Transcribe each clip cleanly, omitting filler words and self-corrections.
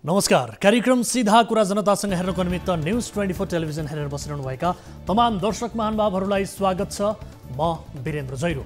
नमस्कार। कार्यक्रम सीधा कुरा जनतासँग हेर्नको निमित्त न्यूज 24 टेलिभिजन हेरेर बसिरहनु भएका तमाम दर्शक महानुभावहरूलाई स्वागत छ। म वीरेन्द्र जैरो।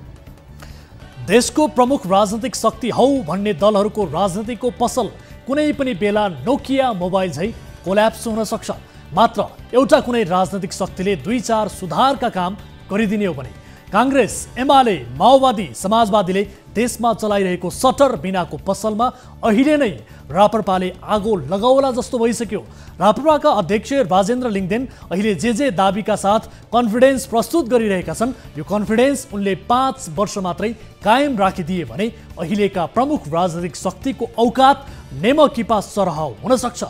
देशको प्रमुख राजनीतिक शक्ति हौ भन्ने दलहरूको राजनीतिको पसल कुनै पनि बेला नोकिया मोबाइल झै कोल्याप्स हुन सक्छ। मात्र एउटा कुनै राजनीतिक शक्तिले 2-4 सुधारका काम गरिदिने हो भने कांग्रेस, एमाले, माओवादी, समाजवादीले देशमा चलाइरहेको सटर बिनाको पसलमा अहिले नै राप्रपाले आगो लगाउला जस्तो भइसक्यो। राप्रपाका अध्यक्ष राजेन्द्र लिङदेन अहिले जे दाबीका साथ कन्फिडेन्स प्रस्तुत गरिरहेका छन्, यो कन्फिडेन्स उनले 5 वर्ष मात्रै कायम राखिदिए भने अहिलेका प्रमुख राजनीतिक शक्तिको औकात नेमकिपा सरह हुन सक्छ।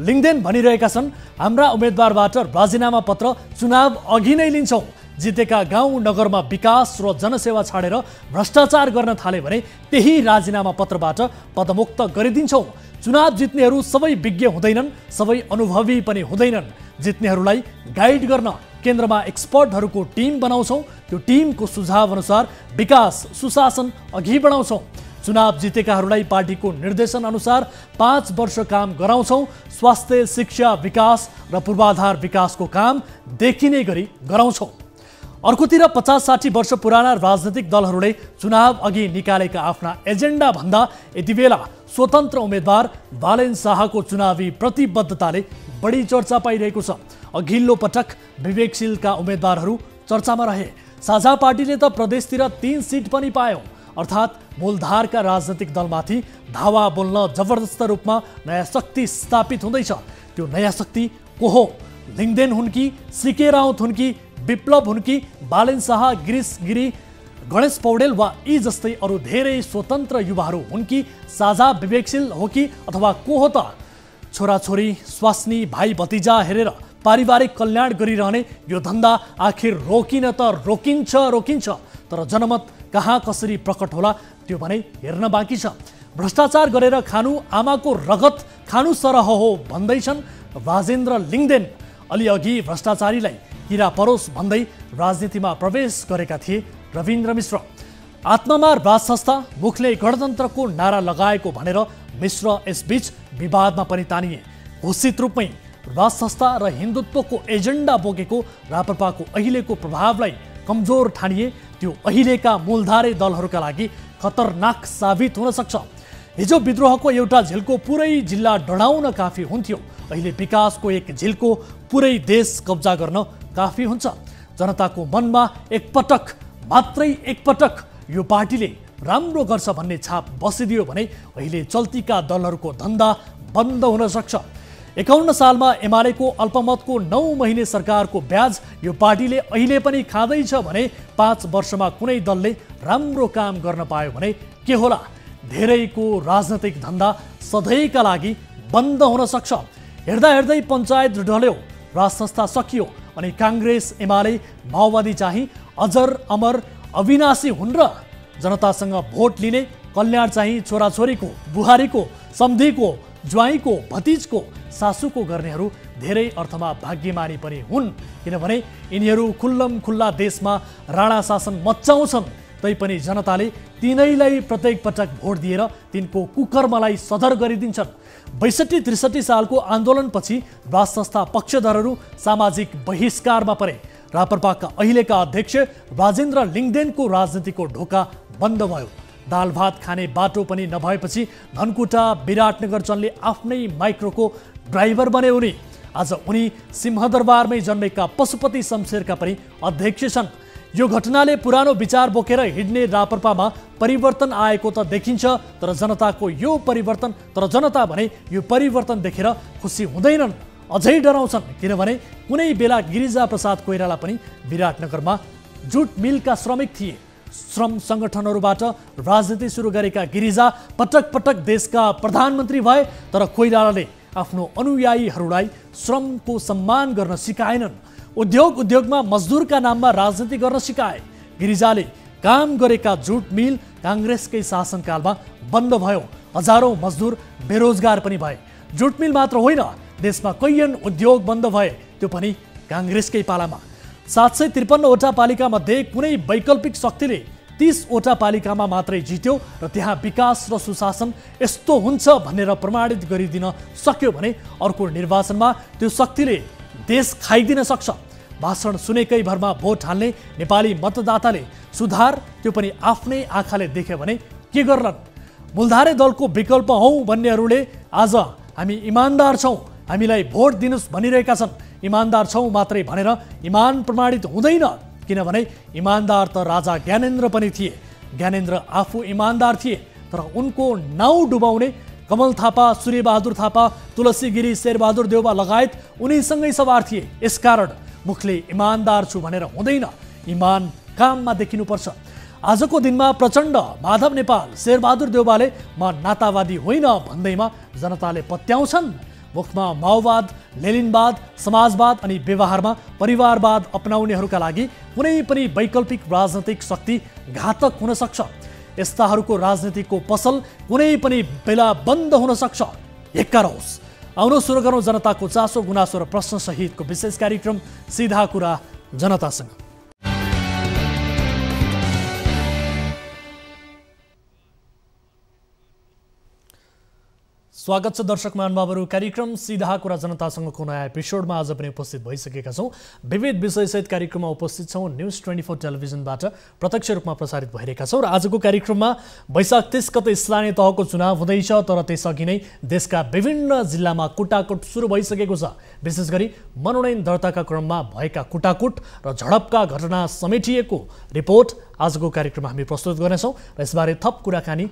लिङदेन भनिरहेका छन्, हाम्रा उम्मेदवारबाट राजीनामा पत्र चुनाव अघि नै लिन्छौं। जितेका गाउँ नगरमा विकास र जनसेवा छाडेर भ्रष्टाचार गर्न थाले भने त्यही राजीनामा पत्रबाट पदमुक्त गरिदिन्छौं। चुनाव जित्नेहरू सबै विज्ञ हुँदैनन्, सबै अनुभवी पनि हुँदैनन्। जित्नेहरूलाई गाइड गर्न केन्द्रमा एक्सपर्टहरूको टिम बनाउँछौं। त्यो टिमको सुझाव अनुसार विकास सुशासन अघि बढाउँछौं। चुनाव जितेकाहरूलाई पार्टीको निर्देशन अनुसार 5 वर्ष काम गराउँछौं। स्वास्थ्य, शिक्षा, विकास र पूर्वाधार विकासको काम देखिने गरी गराउँछौं। अर्कोतिर 50-60 वर्ष पुराना राजनीतिक दलहरूले चुनाव अघि निकालेका आफ्ना एजेन्डा भन्दा यति बेला स्वतन्त्र उम्मेदवार बालेन शाहको चुनावी प्रतिबद्धताले बढी चर्चा पाइरहेको छ। अघिल्लो पटक विवेकशीलका उम्मेदवारहरू चर्चामा रहे। साझा पार्टीले त प्रदेशतिर 3 सिट पनि पायो। अर्थात् मूलधारका राजनीतिक दलमाथि धावा बोल्न जबरजस्त रूपमा नयाँ शक्ति स्थापित हुँदैछ। त्यो नयाँ शक्ति को हो? लिङदेन हुन् कि, सीके राउत हुन् कि, विप्लव हुन् कि, बालेन शाह, गिरीश गिरी, गणेश पौडेल वा यी जस्तै अरू धेरै स्वतन्त्र युवाहरू हुन् कि, साझा विवेकशील हो कि, अथवा को हो त? छोराछोरी, स्वास्नी, भाइ भतिजा हेरेर पारिवारिक कल्याण गरिरहने यो धन्दा आखिर रोकिन त रोकिन्छ, तर जनमत कहाँ कसरी प्रकट होला त्यो भने हेर्न बाँकी छ। भ्रष्टाचार गरेर खानु आमाको रगत खानु सरह हो भन्दैछन् राजेन्द्र लिङदेन। अलिअघि भ्रष्टाचारीलाई किरा परोस भन्दै राजनीतिमा प्रवेश गरेका थिए रविन्द्र मिश्र। आत्मामा राज संस्था, मुखले गणतन्त्रको नारा लगाएको भनेर मिश्र यसबीच विवादमा पनि तानिए। घोषित रूपमै राज संस्था र हिन्दुत्वको एजेन्डा बोकेको राप्रपाको अहिलेको प्रभावलाई कमजोर ठानिए त्यो अहिलेका मूलधारे दलहरूका लागि खतरनाक साबित हुन सक्छ। हिजो विद्रोहको एउटा झिल्को पुरै जिल्ला डढाउन काफी हुन्थ्यो। अहिले विकासको एक झिल्को पुरै देश कब्जा गर्न काफी हुन्छ। जनताको मनमा मात्रै एकपटक यो पार्टीले राम्रो गर्छ भन्ने छाप बसिदियो भने अहिले चल्तीका दलहरूको धन्दा बन्द हुन सक्छ। 51 सालमा एमालेको अल्पमतको 9 महिने सरकारको ब्याज यो पार्टीले अहिले पनि खाँदैछ भने 5 वर्षमा कुनै दलले राम्रो काम गर्न पायो भने के होला? धेरैको राजनैतिक धन्दा सधैँका लागि बन्द हुन सक्छ। हेर्दै पञ्चायत ढल्यो, राज संस्था सकियो अनि कांग्रेस, एमाले, माओवादी चाहिँ अजर अमर अविनाशी हुन् र जनतासँग भोट लिने, कल्याण चाहिँ छोराछोरीको, बुहारीको, सम्धीको, ज्वाइँको, भतिजको, सासूको गर्नेहरू धेरै अर्थमा भाग्यमानी पनि हुन्। किनभने यिनीहरू खुल्लम खुल्ला देशमा राणा शासन मच्चाउँछन्, तैपनि जनताले तिनैलाई प्रत्येक पटक भोट दिएर तिनको कुकर्मलाई सदर गरिदिन्छन्। 62-63 सालको आन्दोलनपछि राज संस्था पक्षधरहरू सामाजिक बहिष्कारमा परे। राप्रपाका अहिलेका अध्यक्ष राजेन्द्र लिङदेनको राजनीतिको ढोका बन्द भयो। दाल भात खाने बाटो पनि नभएपछि धनकुटा, विराटनगर चन्ले आफ्नै माइक्रोको ड्राइभर बने उनी। आज उनी सिंहदरबारमै जन्मेका पशुपति शमशेरका पनि अध्यक्ष छन्। यो घटनाले पुरानो विचार बोकेर हिँड्ने राप्रपामा परिवर्तन आएको त देखिन्छ, तर जनता भने यो परिवर्तन देखेर खुसी हुँदैनन्, अझै डराउँछन्। किनभने कुनै बेला गिरिजा प्रसाद कोइराला पनि विराटनगरमा जुट मिलका श्रमिक थिए। श्रम संगठनहरूबाट राजनीति सुरु गरेका गिरिजा पटक पटक देशका प्रधानमन्त्री भए, तर कोइरालाले आफ्नो अनुयायीहरूलाई श्रमको सम्मान गर्न सिकाएनन्। उद्योगमा मजदुरका नाममा राजनीति गर्न सिकाए। गिरिजाले काम गरेका जुट मिल कांग्रेसकै शासनकालमा बन्द भयो। हजारौं मजदुर बेरोजगार पनि भए। जुट मिल मात्र होइन, देशमा कैयन उद्योग बन्द भए, त्यो पनि कांग्रेसकै पालामा। 753 वटा पालिका मध्ये कुनै वैकल्पिक शक्तिले 30वटा पालिकामा मात्रै जित्यो र त्यहाँ विकास र सुशासन यस्तो हुन्छ भनेर प्रमाणित गरिदिन सक्यो भने अर्को निर्वाचनमा त्यो शक्तिले देश खाइदिन सक्छ। भाषण सुनेकै भरमा भोट हाल्ने नेपाली मतदाताले सुधार त्यो पनि आफ्नै आँखाले देख्यो भने के गर्लान्? मूलधारे दलको विकल्प हौ भन्नेहरूले आज हामी इमान्दार छौँ, हामीलाई भोट दिनुस् भनिरहेका छन्। इमान्दार छौँ मात्रै भनेर इमान प्रमाणित हुँदैन, किनभने इमान्दार त राजा ज्ञानेन्द्र पनि थिए। ज्ञानेन्द्र आफू इमान्दार थिए, तर उनको नाउँ डुबाउने कमल थापा, सूर्यबहादुर थापा, तुलसी गिरी, शेरबहादुर देउवा लगायत उनीसँगै सवार थिए। यसकारण मुखले इमान्दार छु भनेर हुँदैन, इमान काममा देखिनुपर्छ। आजको दिनमा प्रचण्ड, माधव नेपाल, शेरबहादुर देउवाले म नातावादी होइन भन्दैमा जनताले पत्याउँछन्। मुखमा माओवाद, लेनिनवाद, समाजवाद अनि व्यवहारमा परिवारवाद अपनाउनेहरूका लागि कुनै पनि वैकल्पिक राजनैतिक शक्ति घातक हुन सक्छ। यस्ताहरूको राजनीतिको पसल कुनै पनि बेला बन्द हुन सक्छ। एक्का रहोस्। आउनु सुरु गरौँ जनताको चासो, गुनासो र प्रश्न सहितको विशेष कार्यक्रम सीधा कुरा जनतासँग। स्वागत छ दर्शक महानुभावहरू। कार्यक्रम सीधा कुरा जनतासँगको नयाँ एपिसोडमा आज पनि उपस्थित भइसकेका छौँ। विविध विषयसहित कार्यक्रममा उपस्थित छौँ। न्युज 24 टेलिभिजनबाट प्रत्यक्ष रूपमा प्रसारित भइरहेका छौँ र आजको कार्यक्रममा वैशाख 30 गते स्थानीय तहको चुनाव हुँदैछ, तर त्यसअघि नै देशका विभिन्न जिल्लामा कुटाकुट सुरु भइसकेको छ। विशेष गरी मनोनयन दर्ताका क्रममा भएका कुटाकुट र झडपका घटना समेटिएको रिपोर्ट आजको कार्यक्रममा हामी प्रस्तुत गर्नेछौँ र यसबारे थप कुराकानी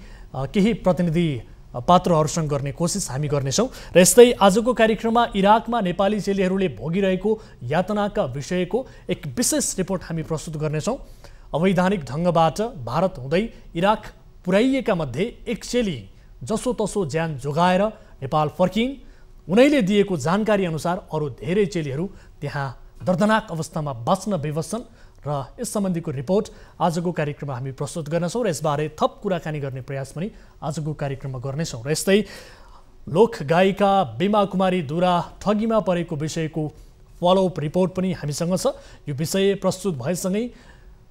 केही प्रतिनिधि पात्रहरूसँग गर्ने कोसिस हामी गर्नेछौँ। र यस्तै आजको कार्यक्रममा इराकमा नेपाली चेलीहरूले भोगिरहेको यातनाका विषयको एक विशेष रिपोर्ट हामी प्रस्तुत गर्नेछौँ। अवैधानिक ढङ्गबाट भारत हुँदै इराक पुर्याइएका मध्ये एक चेली जसोतसो ज्यान जोगाएर नेपाल फर्किन्। उनैले दिएको जानकारी अनुसार अरू धेरै चेलीहरू त्यहाँ दर्दनाक अवस्थामा बाँच्न विवश छन् र यस सम्बन्धीको रिपोर्ट आजको कार्यक्रममा हामी प्रस्तुत गर्नेछौँ र यसबारे थप कुराकानी गर्ने प्रयास पनि आजको कार्यक्रममा गर्नेछौँ। र यस्तै लोक गायिका बिमा कुमारी दुरा ठगीमा परेको विषयको फलोअप रिपोर्ट पनि हामीसँग छ। यो विषय प्रस्तुत भएसँगै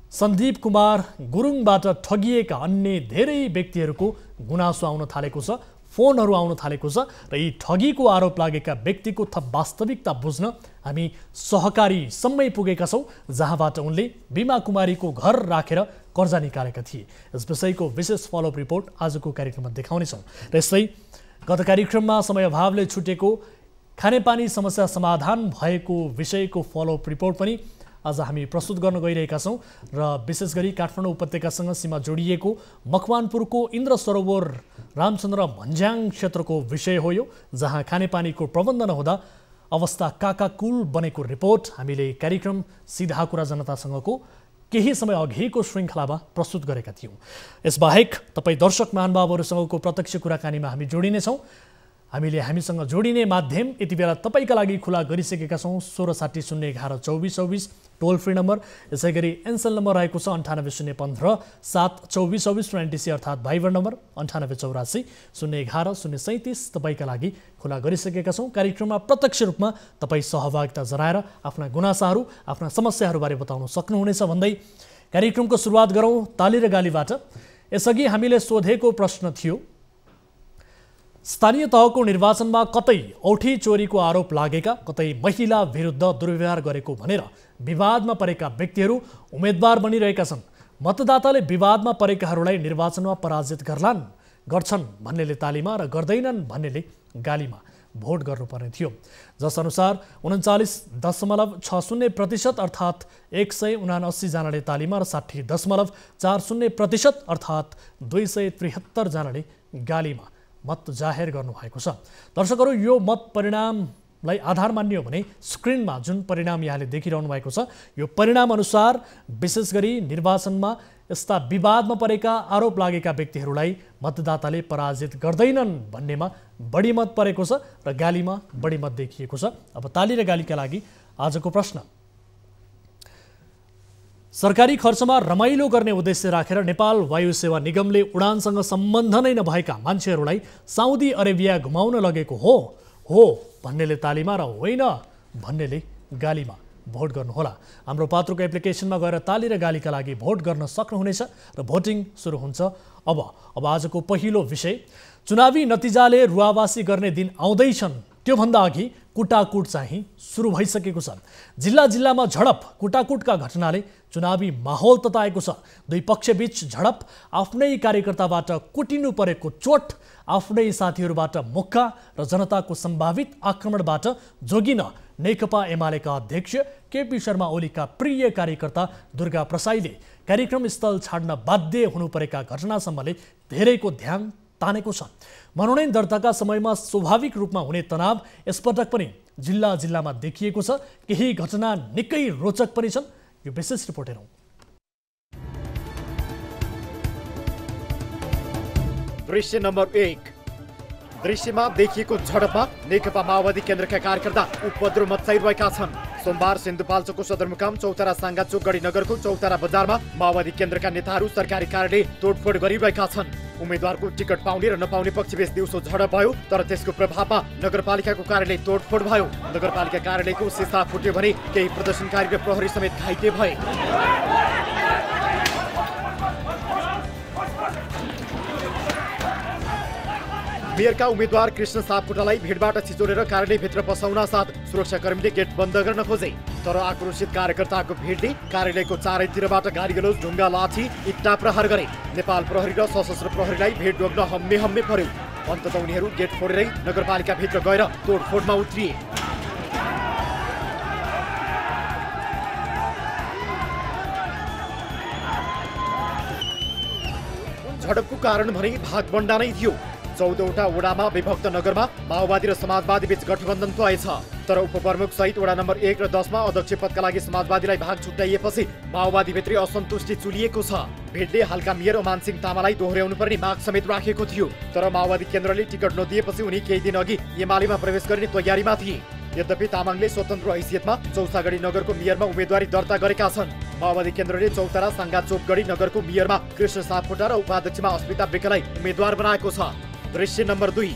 सन्दीप कुमार गुरुङबाट ठगिएका अन्य धेरै व्यक्तिहरूको गुनासो आउन थालेको छ, फोनहरू आउन थालेको छ र यी ठगीको आरोप लागेका व्यक्तिको थप वास्तविकता बुझ्न हामी सहकारीसम्मै पुगेका छौँ, जहाँबाट उनले बिमा कुमारीको घर राखेर कर्जा निकालेका थिए। यस विषयको विशेष फलोअप रिपोर्ट आजको कार्यक्रममा देखाउनेछौँ। र यस्तै गत कार्यक्रममा समय अभावले छुटेको खानेपानी समस्या समाधान भएको विषयको फलोअप रिपोर्ट पनि आज हामी प्रस्तुत गर्न गइरहेका छौँ र विशेष गरी काठमाडौँ उपत्यकासँग सीमा जोडिएको मकवानपुरको इन्द्र सरोवर रामचन्द्र भन्ज्याङ क्षेत्रको विषय हो यो, जहाँ खानेपानीको प्रबन्ध नहुँदा अवस्था काकाकुल बनेको रिपोर्ट हामीले कार्यक्रम सीधा कुरा जनतासँगको केही समय अघिको श्रृङ्खलामा प्रस्तुत गरेका थियौँ। यसबाहेक तपाईँ दर्शक महानुभावहरूसँगको प्रत्यक्ष कुराकानीमा हामी जोडिनेछौँ। हामीसँग जोडिने माध्यम यति बेला तपाईँका लागि खुला गरिसकेका छौँ। 1660112424 टोल फ्री नम्बर, यसै गरी एनसेल नम्बर रहेको छ 9801572424 र एनटिसी अर्थात् भाइबर नम्बर 9884011037 तपाईँका लागि खुला गरिसकेका छौँ। कार्यक्रममा प्रत्यक्ष रूपमा तपाईँ सहभागिता जनाएर आफ्ना गुनासाहरू, आफ्ना समस्याहरूबारे बताउन सक्नुहुनेछ भन्दै कार्यक्रमको सुरुवात गरौँ ताली र गालीबाट। यसअघि हामीले सोधेको प्रश्न थियो, स्थानीय तहको निर्वाचनमा कतै औठी चोरीको आरोप लागेका, कतै महिला विरुद्ध दुर्व्यवहार गरेको भनेर विवादमा परेका व्यक्तिहरू उम्मेदवार बनिरहेका छन्। मतदाताले विवादमा परेकाहरूलाई निर्वाचनमा पराजित गर्छन् भन्नेले तालीमा र गर्दैनन् भन्नेले गालीमा भोट गर्नुपर्ने थियो। जसअनुसार 39.60% अर्थात् 179 जनाले तालीमा र 60.40% अर्थात् 273 जनाले गालीमा मत जाहेर गर्नुभएको छ। दर्शकहरू, यो मत परिणामलाई आधार मानियो भने स्क्रिनमा जुन परिणाम यहाँले देखिरहनु भएको छ, यो परिणाम अनुसार विशेष गरी निर्वाचनमा यस्ता विवादमा परेका आरोप लागेका व्यक्तिहरूलाई मतदाताले पराजित गर्दैनन् भन्नेमा बढी मत परेको छ र गालीमा बढी मत देखिएको छ। अब ताली र गालीका लागि आजको प्रश्न, सरकारी खर्चमा रमाइलो गर्ने उद्देश्य राखेर नेपाल वायु सेवा निगमले उडानसँग सम्बन्ध नै नभएका मान्छेहरूलाई साउदी अरेबिया घुमाउन लगेको हो भन्नेले तालीमा र होइन भन्नेले गालीमा भोट गर्नुहोला। हाम्रो पात्रोको एप्लिकेसनमा गएर ताली र गालीका लागि भोट गर्न सक्नुहुनेछ र भोटिङ सुरु हुन्छ। अब आजको पहिलो विषय, चुनावी नतिजाले रुवावासी गर्ने दिन आउँदैछन्, त्योभन्दा अघि कुटाकुट चाहिँ सुरु भइसकेको छ। जिल्लामा झडप कुटाकुटका घटनाले चुनावी माहौल तताएको छ। दुई पक्षबीच झडप, आफ्नै कार्यकर्ताबाट कुटिनु परेको चोट, आफ्नै साथीहरूबाट मुक्का र जनताको सम्भावित आक्रमणबाट जोगिन नेकपा एमालेका अध्यक्ष केपी शर्मा ओलीका प्रिय कार्यकर्ता दुर्गा प्रसाईले कार्यक्रम स्थल छाड्न बाध्य हुनु परेका घटनासम्मले धेरैको ध्यान तानेको छ। मनोनयन दर्ताका समयमा स्वाभाविक रूपमा हुने तनाव यसपटक पनि जिल्लामा देखिएको छ। केही घटना निकै रोचक पनि छन्। यो विशेष रिपोर्ट हेरौँ। दृश्य नम्बर 1। दृश्यमा देखिएको झडपमा नेकपा माओवादी केन्द्रका कार्यकर्ता उपद्रव मचाइरहेका छन्। सोमबार सिन्धुपाल्चोकको सदरमुकाम चौतारा साङ्गाचोक गढीनगरको चौतारा बजारमा माओवादी केन्द्रका नेताहरू सरकारी कार्यालय तोडफोड गरिरहेका छन्। उम्मेद्वारको टिकट पाउने र नपाउने पक्षबीच दिउँसो झडप भयो, तर त्यसको प्रभावमा नगरपालिकाको कार्यालय तोडफोड भयो। नगरपालिका कार्यालयको सिसा फुट्यो भने केही प्रदर्शनकारी र प्रहरी समेत घाइते भए। मेयरका उम्मेद्वार कृष्ण सापकोटालाई भिडबाट छिचोलेर कार्यालयभित्र पसाउन साथ सुरक्षाकर्मीले गेट बन्द गर्न खोजे, तर आक्रोशित कार्यकर्ताको भिडले कार्यालयको चारैतिरबाट गालीगलोज, ढुङ्गा, लाठी, इट्टा प्रहार गरे। नेपाल प्रहरी र सशस्त्र प्रहरीलाई भिड रोक्न हम्मे पर्यो। अन्ततः उनीहरू गेट फोडेरै नगरपालिकाभित्र गएर तोडफोडमा उत्रिए। झडपको कारण भने भागबण्डा नै थियो। 14वटा वडामा विभक्त नगरमा माओवादी र समाजवादी बीच गठबन्धन भएछ, तर उपप्रमुख सहित वडा नम्बर 1 र 10 मा अध्यक्ष पदका लागि समाजवादीलाई भाग छुट्याइएपछि माओवादीभित्रै असन्तुष्टि चुलिएको छ। भिडले हालका मेयर अमान सिंह तामालाई दोहोर्याउनु पर्ने माग समेत राखेको थियो, तर माओवादी केन्द्रले टिकट नदिएपछि उनी केही दिन अघि एमालेमा प्रवेश गर्ने तयारीमा थिए। यद्यपि तामाङले स्वतन्त्र हैसियतमा चौसागढी नगरको मेयरमा उम्मेदवारी दर्ता गरेका छन्। माओवादी केन्द्रले चौतारा साङ्गाचोकगढी नगरको मेयरमा कृष्ण सापकोटा र उपाध्यक्षमा अस्मिता विकलाई उम्मेद्वार बनाएको छ। दृश्य नम्बर 2।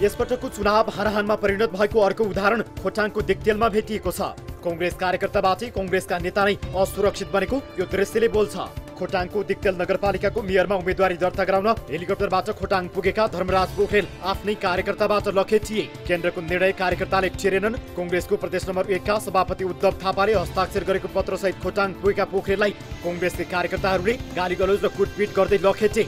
यसपटकको चुनाव हाराहानमा परिणत भएको अर्को उदाहरण खोटाङको दिक्तेलमा भेटिएको छ। कांग्रेस कार्यकर्ताबाट कांग्रेसका नेता नै असुरक्षित बनेको यो दृश्यले बोल्छ। खोटाङको दिक्तेल नगरपालिकाको मेयरमा उम्मेदवारी दर्ता गराउन हेलिकप्टरबाट खोटाङ पुगेका धर्मराज पोखरेल आफ्नै कार्यकर्ताबाट लखेटिए। केन्द्रको निर्णय कार्यकर्ताले टेरेनन्। कांग्रेसको प्रदेश नम्बर 1 का सभापति उद्धव थापाले हस्ताक्षर गरेको पत्रसहित खोटाङ पुगेका पोखरेललाई कांग्रेसका कार्यकर्ताहरूले गालीगलोज र कुटपिट गर्दै लखेटे।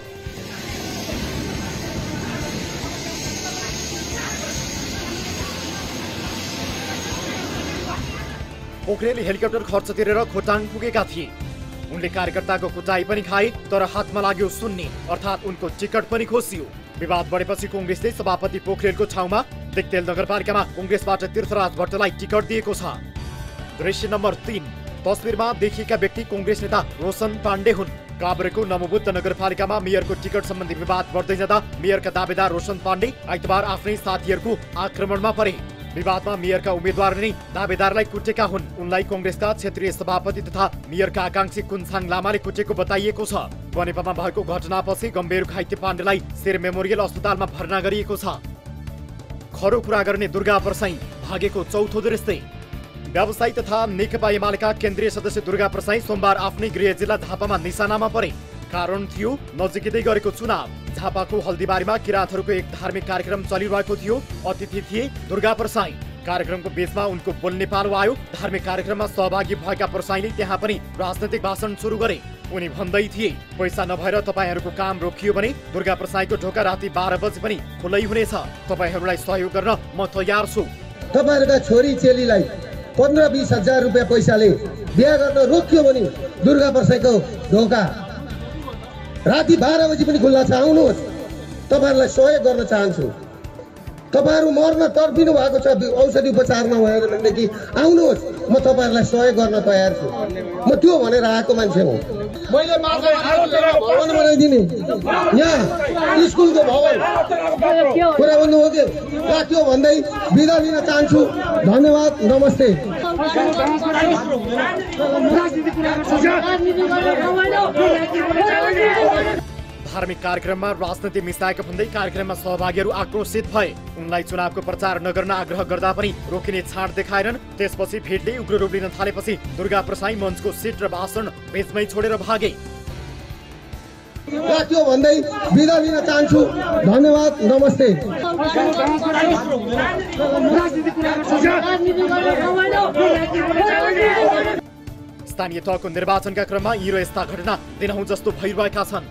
पोखरेल हेलिकप्टर खर्च तिरेर खोटाङ पुगेका थिए। उनले कार्यकर्ताको कुटाई पनि खाए, तर हातमा लाग्यो सुन्ने, अर्थात् उनको टिकट पनि खोसियो। विवाद बढेपछि कांग्रेसले सभापति पोखरेलको ठाउँमा दिक्तेल नगरपालिकामा कांग्रेसबाट तीर्थराज भट्टलाई टिकट दिएको छ। दृश्य नम्बर 3। तस्बिरमा देखिएका व्यक्ति कांग्रेस नेता रोशन पाण्डे हुन्। काभ्रेको नमोबुद्ध नगरपालिकामा मेयरको टिकट सम्बन्धी विवाद बढ्दै जाँदा मेयरका दावेदार रोशन पाण्डे आइतबार आफ्नै साथीहरूको आक्रमणमा परे। विवादमा मेयरका उम्मेद्वारले नै दावेदारलाई कुटेका हुन्। उनलाई कांग्रेसका क्षेत्रीय सभापति तथा मेयरका आकांक्षी कुन्छाङ लामाले कुटेको बताइएको छ। बनेपामा भएको घटनापछि गम्भीर घाइते पाण्डेलाई शेर मेमोरियल अस्पतालमा भर्ना गरिएको छ। खरो कुरा गर्ने दुर्गा प्रसाई भागेको चौथो दृश्य। व्यवसायी तथा नेकपा एमालेका केन्द्रीय सदस्य दुर्गा प्रसाई सोमबार आफ्नै गृह जिल्ला झापामा निशानामा परे। कारण थियो नजिकै गरेको चुनाव। झापाको हल्दीबारीमा किराँतहरूको एक धार्मिक कार्यक्रम चलिरहेको थियो। अतिथि थिए दुर्गा प्रसाई। कार्यक्रमको बीचमा उनको बोल्ने पालो आयो। धार्मिक कार्यक्रममा सहभागी भएका प्रसाईले त्यहाँ पनि राजनैतिक भाषण सुरु गरे। उनी भन्दै थिए, पैसा नभएर तपाईहरूको काम रोकियो भने दुर्गा प्रसाईको ढोका राति 12 बजे पनि खुलै हुनेछ। तपाईहरूलाई सहयोग गर्न म तयार छु। तपाईहरुका छोरी चेलीलाई 15-20 हजार रुपैयाँ पैसाले बिहा गर्न रोकियो भने दुर्गा प्रसाईको ढोका राति 12 बजी पनि खुल्ला छ। आउनुहोस्, तपाईहरुलाई सहयोग गर्न चाहन्छु। तपाईहरु मर्न तर्पिनु भएको छ औषधि उपचार नभएर भनेदेखि आउनुहोस्, म तपाईहरुलाई सहयोग गर्न तयार छु। म त्यो भनेर आएको मान्छे हो। मैले भवन बनाइदिने यहाँ स्कुलको भवन कुरा भन्नु हो कि राख्यो भन्दै बिदा लिन चाहन्छु। धन्यवाद, नमस्ते। धार्मिक कार्यक्रममा राजनीति मिसाएको भन्दै कार्यक्रममा सहभागीहरू आक्रोशित भए। उनलाई चुनावको प्रचार नगर्न आग्रह गर्दा पनि रोकिने छाड देखाएनन्। त्यसपछि भिडले उग्र रूप लिन थालेपछि दुर्गा प्रसाई मञ्चको सिट र भाषण बीचमै छोडेर भागे। त्यो भन्दै बिदा लिन चाहन्छु। धन्यवाद, नमस्ते। स्थानीय तहको निर्वाचनका क्रममा यी र यस्ता घटना दिनहुँ जस्तो भइरहेका छन्।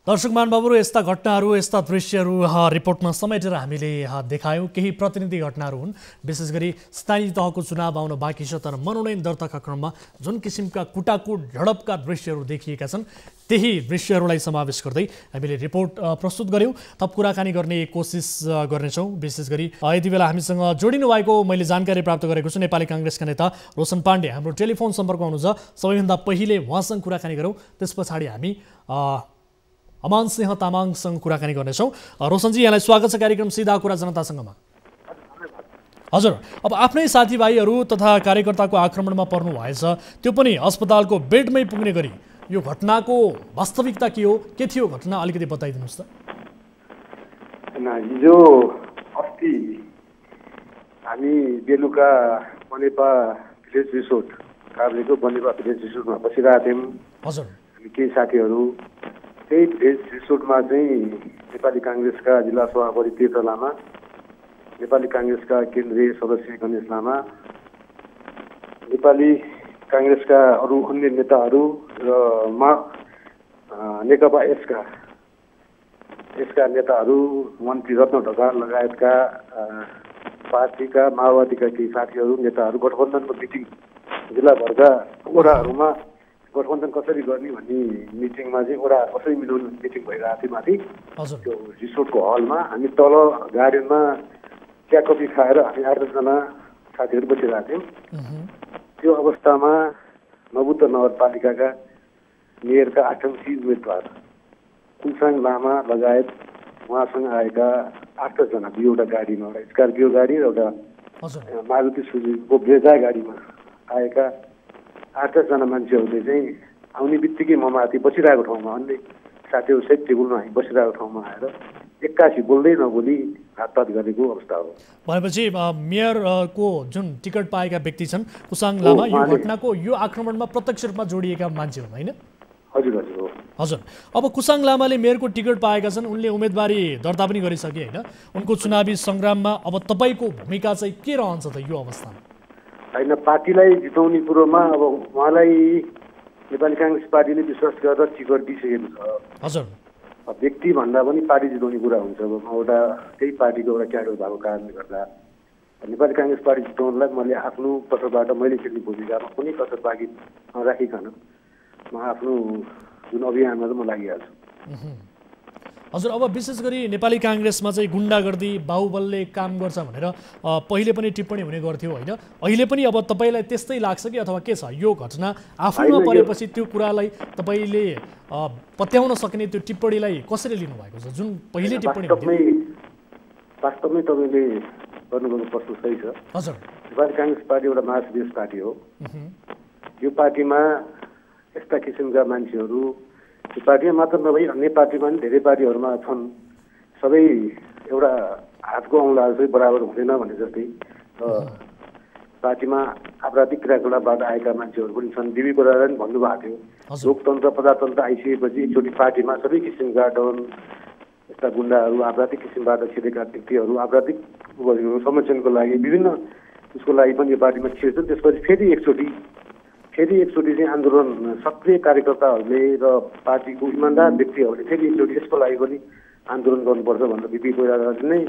दर्शक महानुभावहरू, यस्ता घटनाहरू, यस्ता दृश्यहरू रिपोर्टमा समेटेर हामीले देखायौँ। केही प्रतिनिधि घटनाहरू हुन्। विशेष गरी स्थानीय तहको चुनाव आउन बाँकी छ, तर मनोनयन दर्ताका क्रममा जुन किसिमका कुटाकुट झडपका दृश्यहरू देखिएका छन्, त्यही दृश्यहरूलाई समावेश गर्दै हामीले रिपोर्ट प्रस्तुत गऱ्यौँ। थप कुराकानी गर्ने कोसिस गर्नेछौँ। विशेष गरी यति बेला हामीसँग जोडिनु भएको मैले जानकारी प्राप्त गरेको छु नेपाली काङ्ग्रेसका नेता रोशन पाण्डे हाम्रो टेलिफोन सम्पर्कमा हुनुहुन्छ। सबैभन्दा पहिले उहाँसँग कुराकानी गरौँ, त्यस पछाडि हामी अमान सिंह तामाङसँग कुराकानी गर्नेछौँ। रोशनजी, यहाँलाई स्वागत छ कार्यक्रम सिधा कुरा जनतासँगमा। हजुर, अब आफ्नै साथीभाइहरू तथा कार्यकर्ताको आक्रमणमा पर्नु भएछ, त्यो पनि अस्पतालको बेडमै पुग्ने गरी। यो घटनाको वास्तविकता के हो, के थियो घटना, अलिकति बताइदिनुहोस् त। हिजो अस्ति हामी बेलुका बनेपा भिलेज रिसोर्ट काभ्रेको बनेपा भिलेज रिसोर्टमा बसिरहेका थियौँ। हजुर, केही साथीहरू त्यही भिलेज रिसोर्टमा चाहिँ नेपाली काङ्ग्रेसका जिल्ला सभापति तीर्थ लामा, नेपाली काङ्ग्रेसका केन्द्रीय सदस्य गणेश लामा, नेपाली काङ्ग्रेसका अरू अन्य नेताहरू र नेकपा यसका नेताहरू, मन्त्री रत्न ढकाल लगायतका पार्टीका माओवादीका केही साथीहरू, नेताहरू गठबन्धनको मिटिङ जिल्लाभरका वडाहरूमा गठबन्धन कसरी गर्ने भन्ने मिटिङमा चाहिँ वडा कसरी मिलाउने मिटिङ भइरहेको थियो माथि त्यो रिसोर्टको हलमा। हामी तल गार्डनमा चिया कफी खाएर हामी 8-10जना साथीहरू बसिरहेका थियौँ। त्यो अवस्थामा नबुद्ध नगरपालिकाका मेयरका आकाङ्क्षी उम्मेदवार कुलसाङ लामा लगायत उहाँसँग आएका 8-10जना, 2वटा गाडीमा, एउटा स्कर्पियो गाडी र एउटा मारुति सुजुकीको ब्रेजा गाडीमा आएका 8-10जना मान्छेहरूले चाहिँ आउने बित्तिकै म माथि बसिरहेको ठाउँमा अन्य साथीहरू सहित टेबलमा हामी बसिरहेको ठाउँमा आएर 81 बोल्दै नबोली हातपात गरेको अवस्था हो। भनेपछि मेयरको जुन टिकट पाएका व्यक्ति छन् कुसाङ लामा, यो घटनाको यो आक्रमणमा प्रत्यक्ष रूपमा जोडिएका मान्छे हुन्, होइन? हजुर हजुर हो। हजुर, अब कुसाङ लामाले मेयरको टिकट पाएका छन्, उनले उम्मेदवारी दर्ता पनि गरिसके, होइन? उनको चुनावी सङ्ग्राममा अब तपाईँको भूमिका चाहिँ के रहन्छ त यो अवस्थामा? होइन, पार्टीलाई जिताउने कुरोमा अब उहाँलाई नेपाली काङ्ग्रेस पार्टीले विश्वास गरेर टिकट दिइसकेको छ। हजुर, व्यक्ति भन्दा पनि पार्टी जिताउने कुरा हुन्छ। अब म एउटा त्यही पार्टीको एउटा क्याडर भएको कारणले गर्दा नेपाली काङ्ग्रेस पार्टी जिताउनलाई मैले आफ्नो तर्फबाट मैले खेल्ने भूमिकामा कुनै कसर बाँकी नराखिकन म आफ्नो जुन अभियानमा चाहिँ म लागिहाल्छु। हजुर, अब विशेष गरी नेपाली काङ्ग्रेसमा चाहिँ गुन्डागर्दी, बाहुबलले काम गर्छ भनेर पहिले पनि टिप्पणी हुने गर्थ्यो, होइन? अहिले पनि अब तपाईँलाई त्यस्तै लाग्छ कि अथवा के छ? यो घटना आफैमा परेपछि त्यो कुरालाई तपाईँले पत्याउन सक्ने त्यो टिप्पणीलाई कसरी लिनुभएको छ, जुन पहिले टिप्पणी वास्तवमै तपाईँले गर्नुभएको प्रश्न सही छ। हजुर, नेपाली काङ्ग्रेस पार्टी एउटा महासदेश पार्टी हो। यो पार्टीमा यस्ता किसिमका मान्छेहरू त्यो पार्टीमा मात्र नभई अन्य पार्टीमा पनि धेरै पार्टीहरूमा छन्। सबै एउटा हातको औँलाहरू चाहिँ बराबर हुँदैन भने जस्तै पार्टीमा आपराधिक क्रियाकलापबाट आएका मान्छेहरू पनि छन्। डिबी कोइरालाले पनि भन्नुभएको थियो, लोकतन्त्र प्रजातन्त्र आइसकेपछि एकचोटि पार्टीमा सबै किसिमका डन, यस्ता गुन्डाहरू, आपराधिक किसिमबाट छिरेका व्यक्तिहरू, आपराधिक संरक्षणको लागि विभिन्न उसको लागि पनि यो पार्टीमा छिर्छ। त्यसपछि फेरि एकचोटि चाहिँ आन्दोलन सक्रिय कार्यकर्ताहरूले र पार्टीको इमान्दार व्यक्तिहरूले फेरि एकचोटि यसको लागि पनि आन्दोलन गर्नुपर्छ भनेर बिपी कोइरालाले नै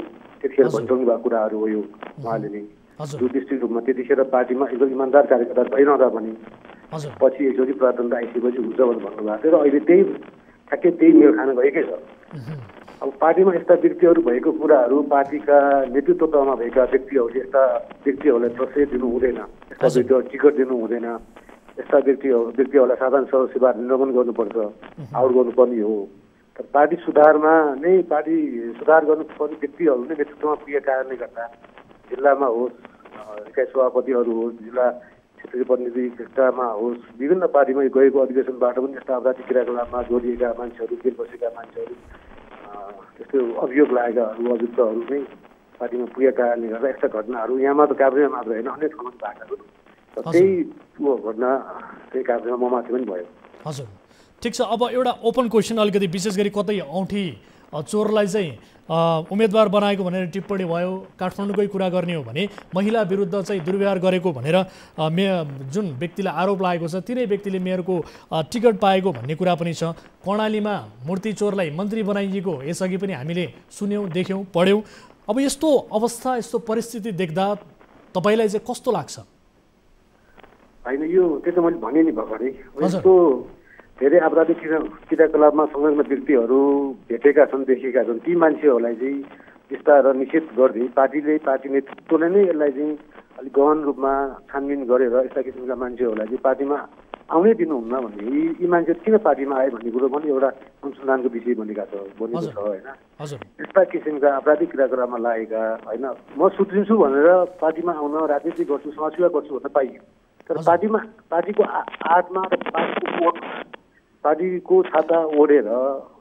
त्यतिखेर भनिसक्नु भएको कुराहरू हो। यो उहाँले नै दुर्दृष्टि रूपमा त्यतिखेर पार्टीमा एकदम इमान्दार कार्यकर्ता भइरहँदा पनि पछि एकचोटि प्रजातन्त्र आइसकेपछि हुन्छ भनेर भन्नुभएको थियो र अहिले ठ्याक्कै त्यही मेल खान गएकै छ। अब पार्टीमा यस्ता व्यक्तिहरू भएको कुराहरू पार्टीका नेतृत्व तहमा भएका व्यक्तिहरूले यस्ता व्यक्तिहरूलाई प्रश्रय दिनु हुँदैन, यस्ता व्यक्तिहरू टिकट दिनु हुँदैन, यस्ता व्यक्तिहरूलाई साधारण सदस्यबाट निलम्बन गर्नुपर्छ, आउट गर्नुपर्ने हो। तर पार्टी सुधारमा नै पार्टी सुधार गर्नुपर्ने व्यक्तिहरू नै नेतृत्वमा पुगेका कारणले गर्दा जिल्लामा होस्, इकाइ सभापतिहरू होस्, जिल्ला क्षेत्रीय प्रतिनिधितामा होस् विभिन्न पार्टीमा गएको अधिवेशनबाट पनि यस्ता आपराधिक क्रियाकलापमा जोडिएका मान्छेहरू जेल बसेका मान्छेहरू त्यस्तो अभियोग लागेकाहरू अभियुक्तहरू नै पार्टीमा पुगेका कारणले गर्दा यस्ता घटनाहरू यहाँ मात्र काभ्रेमा मात्र होइन अन्य ठाउँमा भएको त्यही घटना त्यही काभ्रेमा ममाथि पनि भयो। हजुर ठिक छ। अब एउटा ओपन क्वेसन अलिकति विशेष गरी कतै औँठी चोरलाई चाहिँ उम्मेदवार बनाएको भनेर टिप्पणी भयो, काठमाडौँकै कुरा गर्ने हो भने महिला विरुद्ध चाहिँ दुर्व्यवहार गरेको भनेर जुन व्यक्तिलाई आरोप लागेको छ तिनै व्यक्तिले मेयरको टिकट पाएको भन्ने कुरा पनि छ। कर्णालीमा मूर्ति चोरलाई मन्त्री बनाइएको यसअघि पनि हामीले सुन्यौँ, देख्यौँ, पढ्यौँ। अब यस्तो अवस्था यस्तो परिस्थिति देख्दा तपाईँलाई चाहिँ कस्तो लाग्छ? होइन यो त्यो त मैले भने नि भर्खरै यस्तो धेरै आपराधिक क्रियाकलापमा संलग्न व्यक्तिहरू भेटेका छन्, देखेका छन्। ती मान्छेहरूलाई चाहिँ यस्ता र निषेध गर्दै पार्टी नेतृत्वले नै यसलाई चाहिँ अलिक गहन रूपमा छानबिन गरेर यस्ता किसिमका मान्छेहरूलाई चाहिँ पार्टीमा आउनै दिनुहुन्न भन्ने यी मान्छे किन पार्टीमा आए भन्ने कुरो पनि एउटा अनुसन्धानको विषय बनेको छ होइन। यस्ता किसिमका आपराधिक क्रियाकलापमा लागेका होइन म सुत्रिन्छु भनेर पार्टीमा आउन राजनीति गर्छु समाजसेवा गर्छु भन्न पाइयो, तर पार्टीको आडमा र पार्टीको छाता ओढेर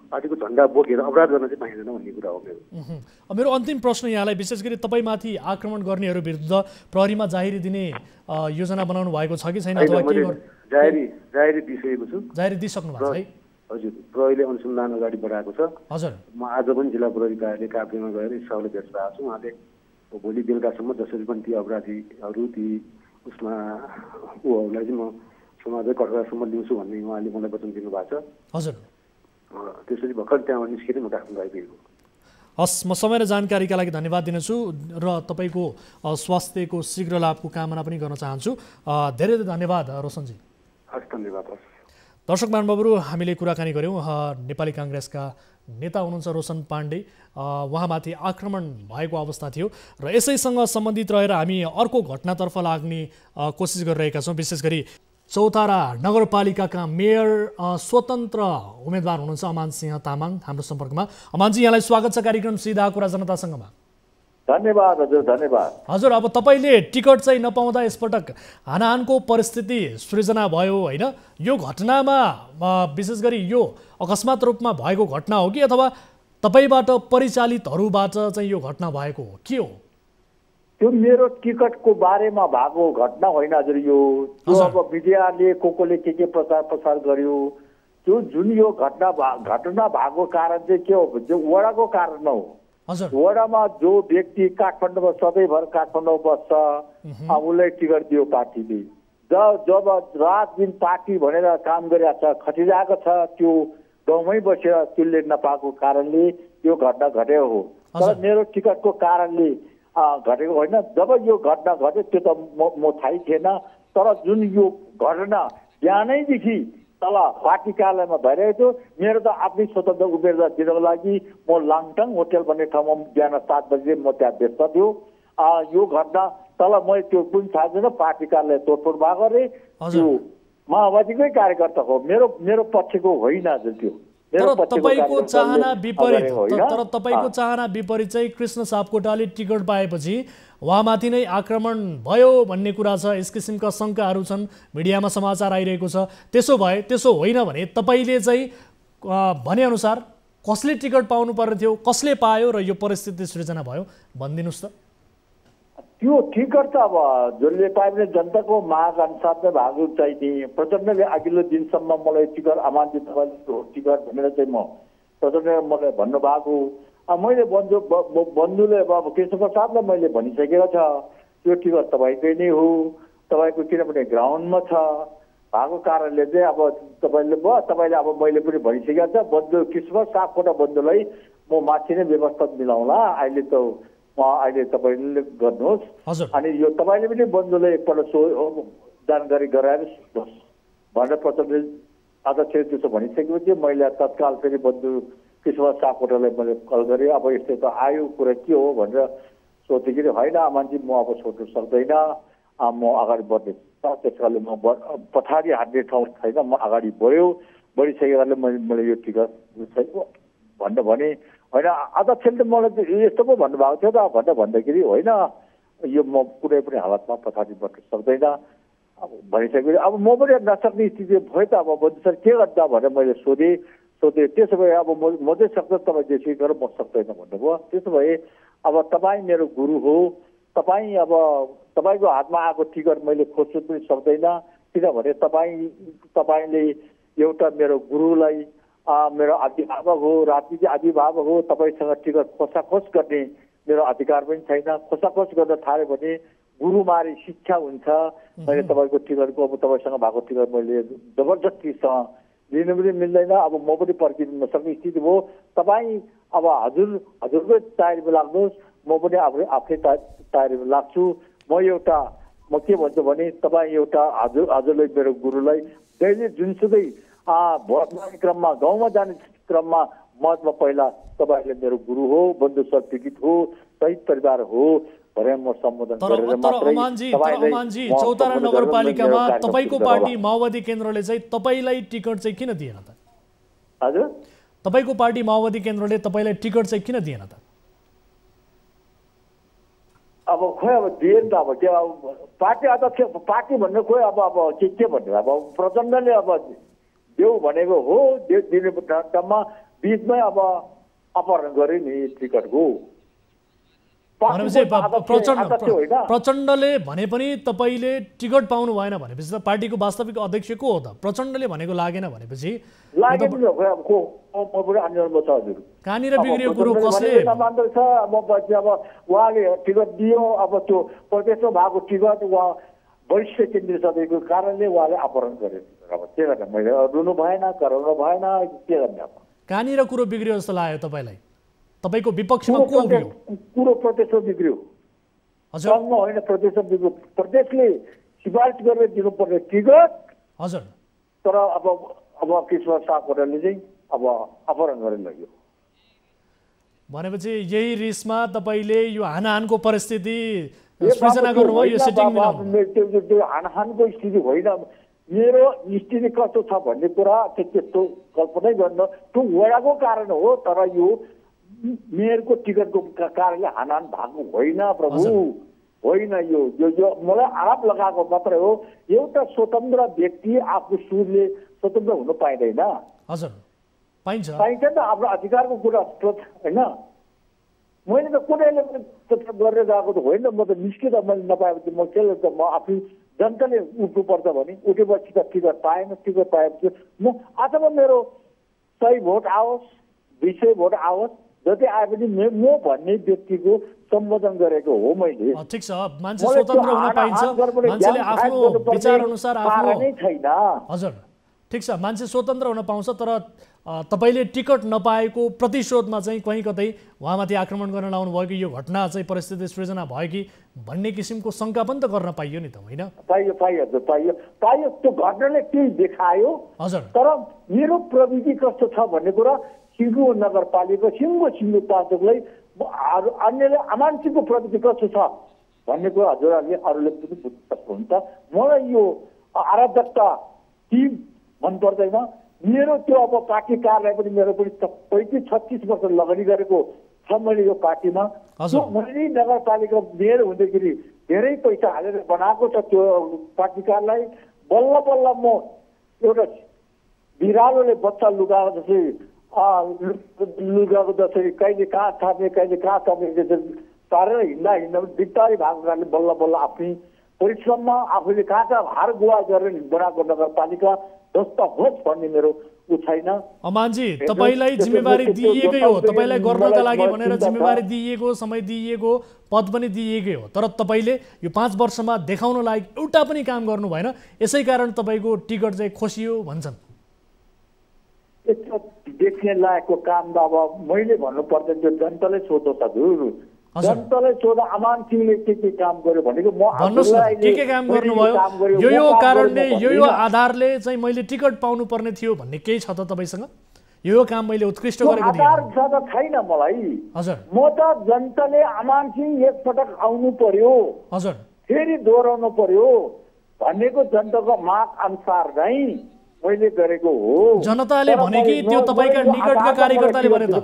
पार्टीको झन्डा बोकेर अपराध गर्न चाहिँ पाइँदैन भन्ने कुरा हो मेरो। मेरो अन्तिम प्रश्न यहाँलाई विशेष गरी तपाईँमाथि आक्रमण गर्नेहरू विरुद्ध प्रहरीमा जाहेरी दिने योजना बनाउनु भएको छ कि छैन? जाहेरी दिइसकेको छु। जाहेरी दिइसक्नु भएको छ है? हजुर, प्रहरीले अनुसन्धान अगाडि बढाएको छ। हजुर, म आज पनि जिल्ला प्रहरी कार्यालय काभ्रेमा गएर इच्छाले भेट भएको छु। उहाँले भोलि बेलुकासम्म जसरी पनि ती अपराधीहरू ती उसमा ऊहरूलाई चाहिँ म समाजै कठोरसम्म लिन्छु भन्ने उहाँले मलाई वचन दिनुभएको छ। हजुर, त्यसरी भर्खर त्यहाँबाट निस्केर म काठमाडौँ आइपुगेको। हस्, म समय र जानकारीका लागि धन्यवाद दिनेछु र तपाईँको स्वास्थ्यको शीघ्र लाभको कामना पनि गर्न चाहन्छु। धेरै धेरै धन्यवाद रोशनजी। हस्, धन्यवाद। दर्शक महानुभावहरू, हामीले कुराकानी गऱ्यौँ नेपाली काङ्ग्रेसका नेता हुनुहुन्छ रोशन पाण्डे। उहाँमाथि आक्रमण भएको अवस्था थियो र यसैसँग सम्बन्धित रहेर हामी अर्को घटनातर्फ लाग्ने कोसिस गरिरहेका छौँ। विशेष गरी चौतारा नगरपालिकाका मेयर स्वतन्त्र उम्मेदवार हुनुहुन्छ अमान सिंह तामाङ हाम्रो सम्पर्कमा। अमानजी, यहाँलाई स्वागत छ कार्यक्रम सिधा कुरा जनतासँगमा। धन्यवाद हजुर, धन्यवाद। हजुर, अब तपाईँले टिकट चाहिँ नपाउँदा यसपटक हानाहानको परिस्थिति सृजना भयो होइन? यो घटनामा विशेष गरी यो अकस्मात रूपमा भएको घटना हो कि अथवा तपाईँबाट परिचालितहरूबाट चाहिँ यो घटना भएको हो, के हो? त्यो मेरो टिकटको बारेमा भएको घटना होइन हजुर। यो अब मिडियाले कोले के प्रचार प्रसार गर्यो, त्यो जुन यो घटना भएको कारण चाहिँ के हो भने वडाको कारण हो। वडामा जो व्यक्ति काठमाडौँमा सधैँभर काठमाडौँ बस्छ उसलाई टिकट दियो पार्टीले। जब रात दिन पार्टी भनेर काम गरिरहेको छ, खटिरहेको छ, त्यो गाउँमै बसेर त्यसले नपाएको कारणले यो घटना घटेको हो। तर मेरो टिकटको कारणले घटेको होइन। जब यो घटना घट्यो त्यो त म थाहै थिएन। तर जुन यो घटना बिहानैदेखि तल पार्टी कार्यालयमा भइरहेको थियो, मेरो त आफ्नै स्वतन्त्र उम्मेदवार दिनको लागि म लाङटाङ होटल भन्ने ठाउँमा बिहान 7 बजे म त्यहाँ व्यस्त थियो। यो घटना तल मैले त्यो पनि थाहा छैन, पार्टी कार्यालय तोडफोड भएको अरे त्यो माओवादीकै कार्यकर्ता हो, मेरो पक्षको होइन हजुर। त्यो तर तपाईँको चाहना विपरीत चाहिँ कृष्ण सापकोटाले टिकट पाएपछि उहाँमाथि नै आक्रमण भयो भन्ने कुरा छ। यस किसिमका शङ्काहरू छन्, मिडियामा समाचार आइरहेको छ। त्यसो होइन भने तपाईँले चाहिँ भनेअनुसार कसले टिकट पाउनु पर्ने थियो, कसले पायो र यो परिस्थिति सृजना भयो भनिदिनुहोस् त। त्यो टिकट त अब जसले पायो भने जनताको माग अनुसार नै भएको चाहिने। प्रचण्डले अघिल्लो दिनसम्म मलाई टिकट अमान्य तपाईँले टिकट भनेर चाहिँ प्रचण्डले मलाई भन्नुभएको। मैले बन्धुले अब कृष्ण प्रसादलाई मैले भनिसकेको छ त्यो टिकट तपाईँकै नै हो, तपाईँको किनभने ग्राउन्डमा छ भएको कारणले चाहिँ अब तपाईँले अब मैले पनि भनिसकेको छ। बन्धु कृष्ण सापकोटा बन्धुलाई म माथि नै व्यवस्था मिलाउँला, अहिले त अहिले तपाईँले गर्नुहोस्। अनि यो तपाईँले पनि बन्धुले एकपल्ट जानकारी गराएर भनेर प्रचण्डले अध्यक्षले त्यसो भनिसकेपछि मैले तत्काल फेरि बन्धु कृष्ण सापकोटालाई मैले कल गरेँ। अब यस्तो त आयो कुरा के हो भनेर सोध्दाखेरि होइन मान्छे म अब सोध्नु सक्दैन, म अगाडि बढ्ने त्यस कारणले म पछाडि हान्ने ठाउँ छैन, म अगाडि बढिसकेकाले मैले यो टिकट भनेर भने। होइन अध्यक्षले मलाई यस्तो पो भन्नुभएको थियो त भनेर भन्दाखेरि होइन यो म कुनै पनि हालतमा पछाडि बढ्न सक्दैन, भनिसकेपछि अब म पनि नसक्ने स्थिति भयो त। अब मोदी सर के गर्दा भनेर मैले सोधेँ। त्यसो भए अब म चाहिँ सक्छ, तपाईँ जेसी गरेर म सक्दैन भन्नुभयो। त्यसो भए अब तपाईँ मेरो गुरु हो, तपाईँ अब तपाईँको हातमा आएको टिकट मैले खोज्नु पनि सक्दैन, किनभने तपाईँले एउटा मेरो गुरुलाई मेरो अभिभावक हो, राजनीति अभिभावक हो, तपाईँसँग टिकट खोसाखोज गर्ने मेरो अधिकार पनि छैन। खोसाखोज गर्न थाल्यो भने गुरुमारी शिक्षा हुन्छ। मैले तपाईँको टिकटको अब तपाईँसँग भएको टिकट मैले जबरजस्तीसँग लिनु पनि मिल्दैन। अब म पनि पर्खिनु नसक्ने स्थिति भयो। तपाईँ अब हजुरकै तयारीमा लाग्नुहोस्, म पनि आफ्नै तयारीमा लाग्छु। म के भन्छु भने तपाईँ एउटा हजुरले मेरो गुरुलाई दैनिक जुनसुकै भोट माग्ने क्रममा, गाउँमा जाने क्रममा ममा पहिला तपाईँले मेरो गुरु हो, बन्धु सर्टिफिकेट हो, शहीद परिवार हो भनेर म सम्बोधन गरेर मात्रै। अमानजी, चौतारा नगरपालिकामा तपाईँको पार्टी माओवादी केन्द्रले चाहिँ तपाईँलाई टिकट चाहिँ किन दिएन त? हजुर, तपाईँको पार्टी माओवादी केन्द्रले तपाईँलाई टिकट चाहिँ किन दिएन त? अब खोइ अब दिएन त। अब के पार्टी अध्यक्ष पार्टी भन्ने खोइ अब के भन्ने। अब प्रचण्डले अब देऊ भनेको हो, दिने क्रममा बिचमै अब अपहरण गरे नि टिकटको। प्रचण्डले भने पनि तपाईँले टिकट पाउनु भएन भनेपछि त पार्टीको वास्तविक अध्यक्ष को हो त? प्रचण्डले भनेको लागेन भनेपछि कहाँनिर बिग्रियो कुरो? कसले मान्दैछ? अब उहाँले टिकट दियो, अब त्यो प्रदेशमा भएको टिकट उहाँ वरिष्ठ केन्द्रीय सदस्यको कारणले उहाँले अपहरण गरे। अब के गर्ने? मैले रुनु भएन, कराउनु भएन, के गर्ने? अब कहाँनिर कुरो बिग्रियो जस्तो लाग्यो तपाईँलाई? तपाईँको विपक्षमा को उभियो? कुरो प्रदेशमा बिग्रियो, सङ्घमा होइन, प्रदेशमा बिग्रियो। प्रदेशले सिफारिस गरेर दिनुपर्ने टिकट हजुर, तर अब कृष्ण सापकोटाले चाहिँ अब अपहरण गरेर लग्यो। भनेपछि यही रिसमा तपाईँले यो हानहानको परिस्थिति सृजना गर्नुभयो। यो सेटिङ त्यो हानहानको स्थिति होइन, मेरो स्थिति कस्तो छ भन्ने कुरा त्यस्तो कल्पनै गर्न त्यो वडाको कारण हो। तर यो मेयरको टिकटको कारणले हानहान भएको होइन प्रभु, होइन। यो मलाई आरोप लगाएको मात्रै हो। एउटा स्वतन्त्र व्यक्ति आफ्नो सुरले स्वतन्त्र हुन पाइँदैन। हजुर, पाइन्छ त आफ्नो अधिकारको कुरा होइन। मैले त कुनैले गरेर गएको त होइन। म त निस्किँदा मैले नपाएपछि म के म आफै जनताले उठ्नुपर्छ भने उठेपछि त टिकट पाएन। टिकट पाएपछि म अथवा मेरो 100 भोट आओस्, 200 भोट आओस्, जति आए पनि म भन्ने व्यक्तिको सम्बोधन गरेको हो मैले। ठिक छ, मान्छे स्वतन्त्र हुन पाइन्छ, मान्छेले आफ्नो विचार अनुसार आफ्नो छैन। हजुर, ठिक छ, मान्छे स्वतन्त्र हुन पाउँछ। तर तपाईँले टिकट नपाएको प्रतिशोधमा चाहिँ कहीँ कतै उहाँमाथि आक्रमण गर्न लाउनु भयो कि यो घटना चाहिँ परिस्थिति सृजना भयो कि भन्ने किसिमको शङ्का पनि त गर्न पाइयो नि त, होइन? पाइयो। त्यो घटनाले केही देखायो। हजुर, तर मेरो प्रविधि कस्तो छ भन्ने कुरा सिङ्गो नगरपालिका सिङ्गो तालुकलाई अन्यले अमानसिकको प्रविधि कस्तो छ भन्ने कुरा हजुरहरूले अरूले पनि बुझ्न सक्नुहुन्छ। मलाई यो अराजकता टिम मन पर्दैन। मेरो त्यो अब पार्टी कार्यालय पनि मेरो पनि 35-36 वर्ष लगानी गरेको छ मैले यो पार्टीमा। मैले नगरपालिका मेयर हुँदाखेरि धेरै पैसा हालेर बनाएको छ त्यो पार्टी कार्यालय। बल्ल बल्ल म एउटा बिरालोले बच्चा लुगाएको जसरी लुगाको जसरी कहिले कहाँ थाप्ने कहिले कहाँ थाप्ने तारेर हिँड्दा बिस्तारै भएको कारणले बल्ल बल्ल आफ्नै परिश्रममा आफूले कहाँ हार गुवा गरेर बनाएको नगरपालिका जस्ता होस् भन्ने मेरो उ छैन। अमानजी, तपाईँलाई जिम्मेवारी दिइएकै हो, तपाईँलाई गर्नका लागि भनेर जिम्मेवारी दिइएको, समय दिइएको, पद पनि दिइएकै हो। तर तपाईँले यो 5 वर्षमा देखाउन लागि एउटा पनि काम गर्नु भएन। यसै कारण तपाईँको टिकट चाहिँ खोसियो भन्छन्। यस्तो देख्ने लायकको काम त अब मैले भन्नु पर्दैन, त्यो जनताले सोधोस् हजुर। जनताले सोधा अमान सिंहले के काम गर्यो भनेको म भन्नुहोस् न, के काम गर्नुभयो? यो कारणले यो आधारले चाहिँ मैले टिकट पाउनु पर्ने थियो भन्ने केही छ त तपाईँसँग? यो काम मैले उत्कृष्ट गरेको आधार छ त छैन मलाई। हजुर, म त जनताले अमान सिंह एकपटक आउनु पर्यो, हजुर, फेरि दोहोऱ्याउनु पर्यो भनेको जनताको माग अनुसार नै मैले गरेको हो। जनताले भने कि त्यो तपाईँका निकटका कार्यकर्ताले भने त?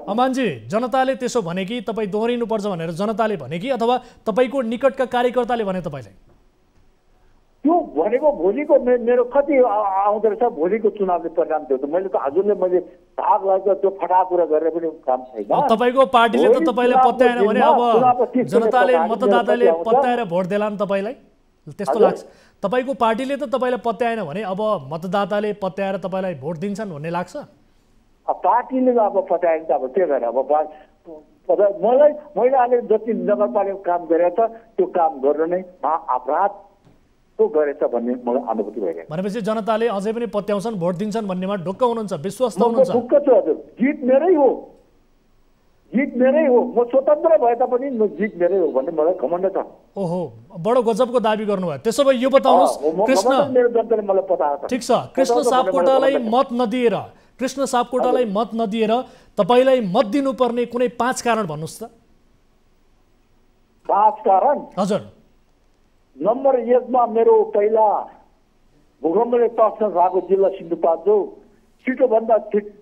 अमानजी, जनताले त्यसो भने कि तपाईँ दोहोरिनुपर्छ भनेर जनताले भने कि अथवा तपाईँको निकटका कार्यकर्ताले भने तपाईँलाई? त्यो भनेको भोलिको मेरो कति आउँदो रहेछ भोलिको चुनावले परिणाम दियो त मैले त हजुरले मैले भाग लागेको त्यो फटा कुरा गरेर पनि काम छैन। तपाईको पार्टीले त तपाईले पत्याएन भने अब जनताले मतदाताले पत्याएर भोट देलान् तपाईलाई त्यस्तो लाग्छ? तपाईको पार्टीले त तपाईलाई पत्याएन भने अब मतदाताले पत्याएर तपाईलाई भोट दिन्छन् भन्ने लाग्छ? पार्टीले अब पत्याएन त अब के गरे अब मैले अहिले जति नगरपालिकाको काम गरेछ त्यो काम गर्न नै अपराध गरेछ भन्ने मलाई अनुभूति भइरहेको। भनेपछि जनताले अझै पनि पत्याउँछन् भोट दिन्छन् भन्नेमा ढुक्क हुनुहुन्छ, विश्वस्त हुनुहुन्छ? ढुक्क छु हजुर, जित मेरै हो, जित मेरै हो, म स्वतन्त्र भए तापनि जित मेरै हो भन्ने मलाई घमण्ड छ। ओहो, बडो गजबको दाबी गर्नुभयो। त्यसो भए यो बताउनुहोस्, कृष्ण मेरो जनताले मलाई पताएको छ। ठिक छ, कृष्ण सापकोटालाई मत नदिएर तपाईलाई मत दिनुपर्ने कुनै 5 कारण भन्नुहोस् त। 5 कारण? हजुर। नम्बर 1 मा मेरो पहिला भूकम्पले तस्न भएको जिल्ला सिन्धुपाल्चोक छिटोभन्दा छिटो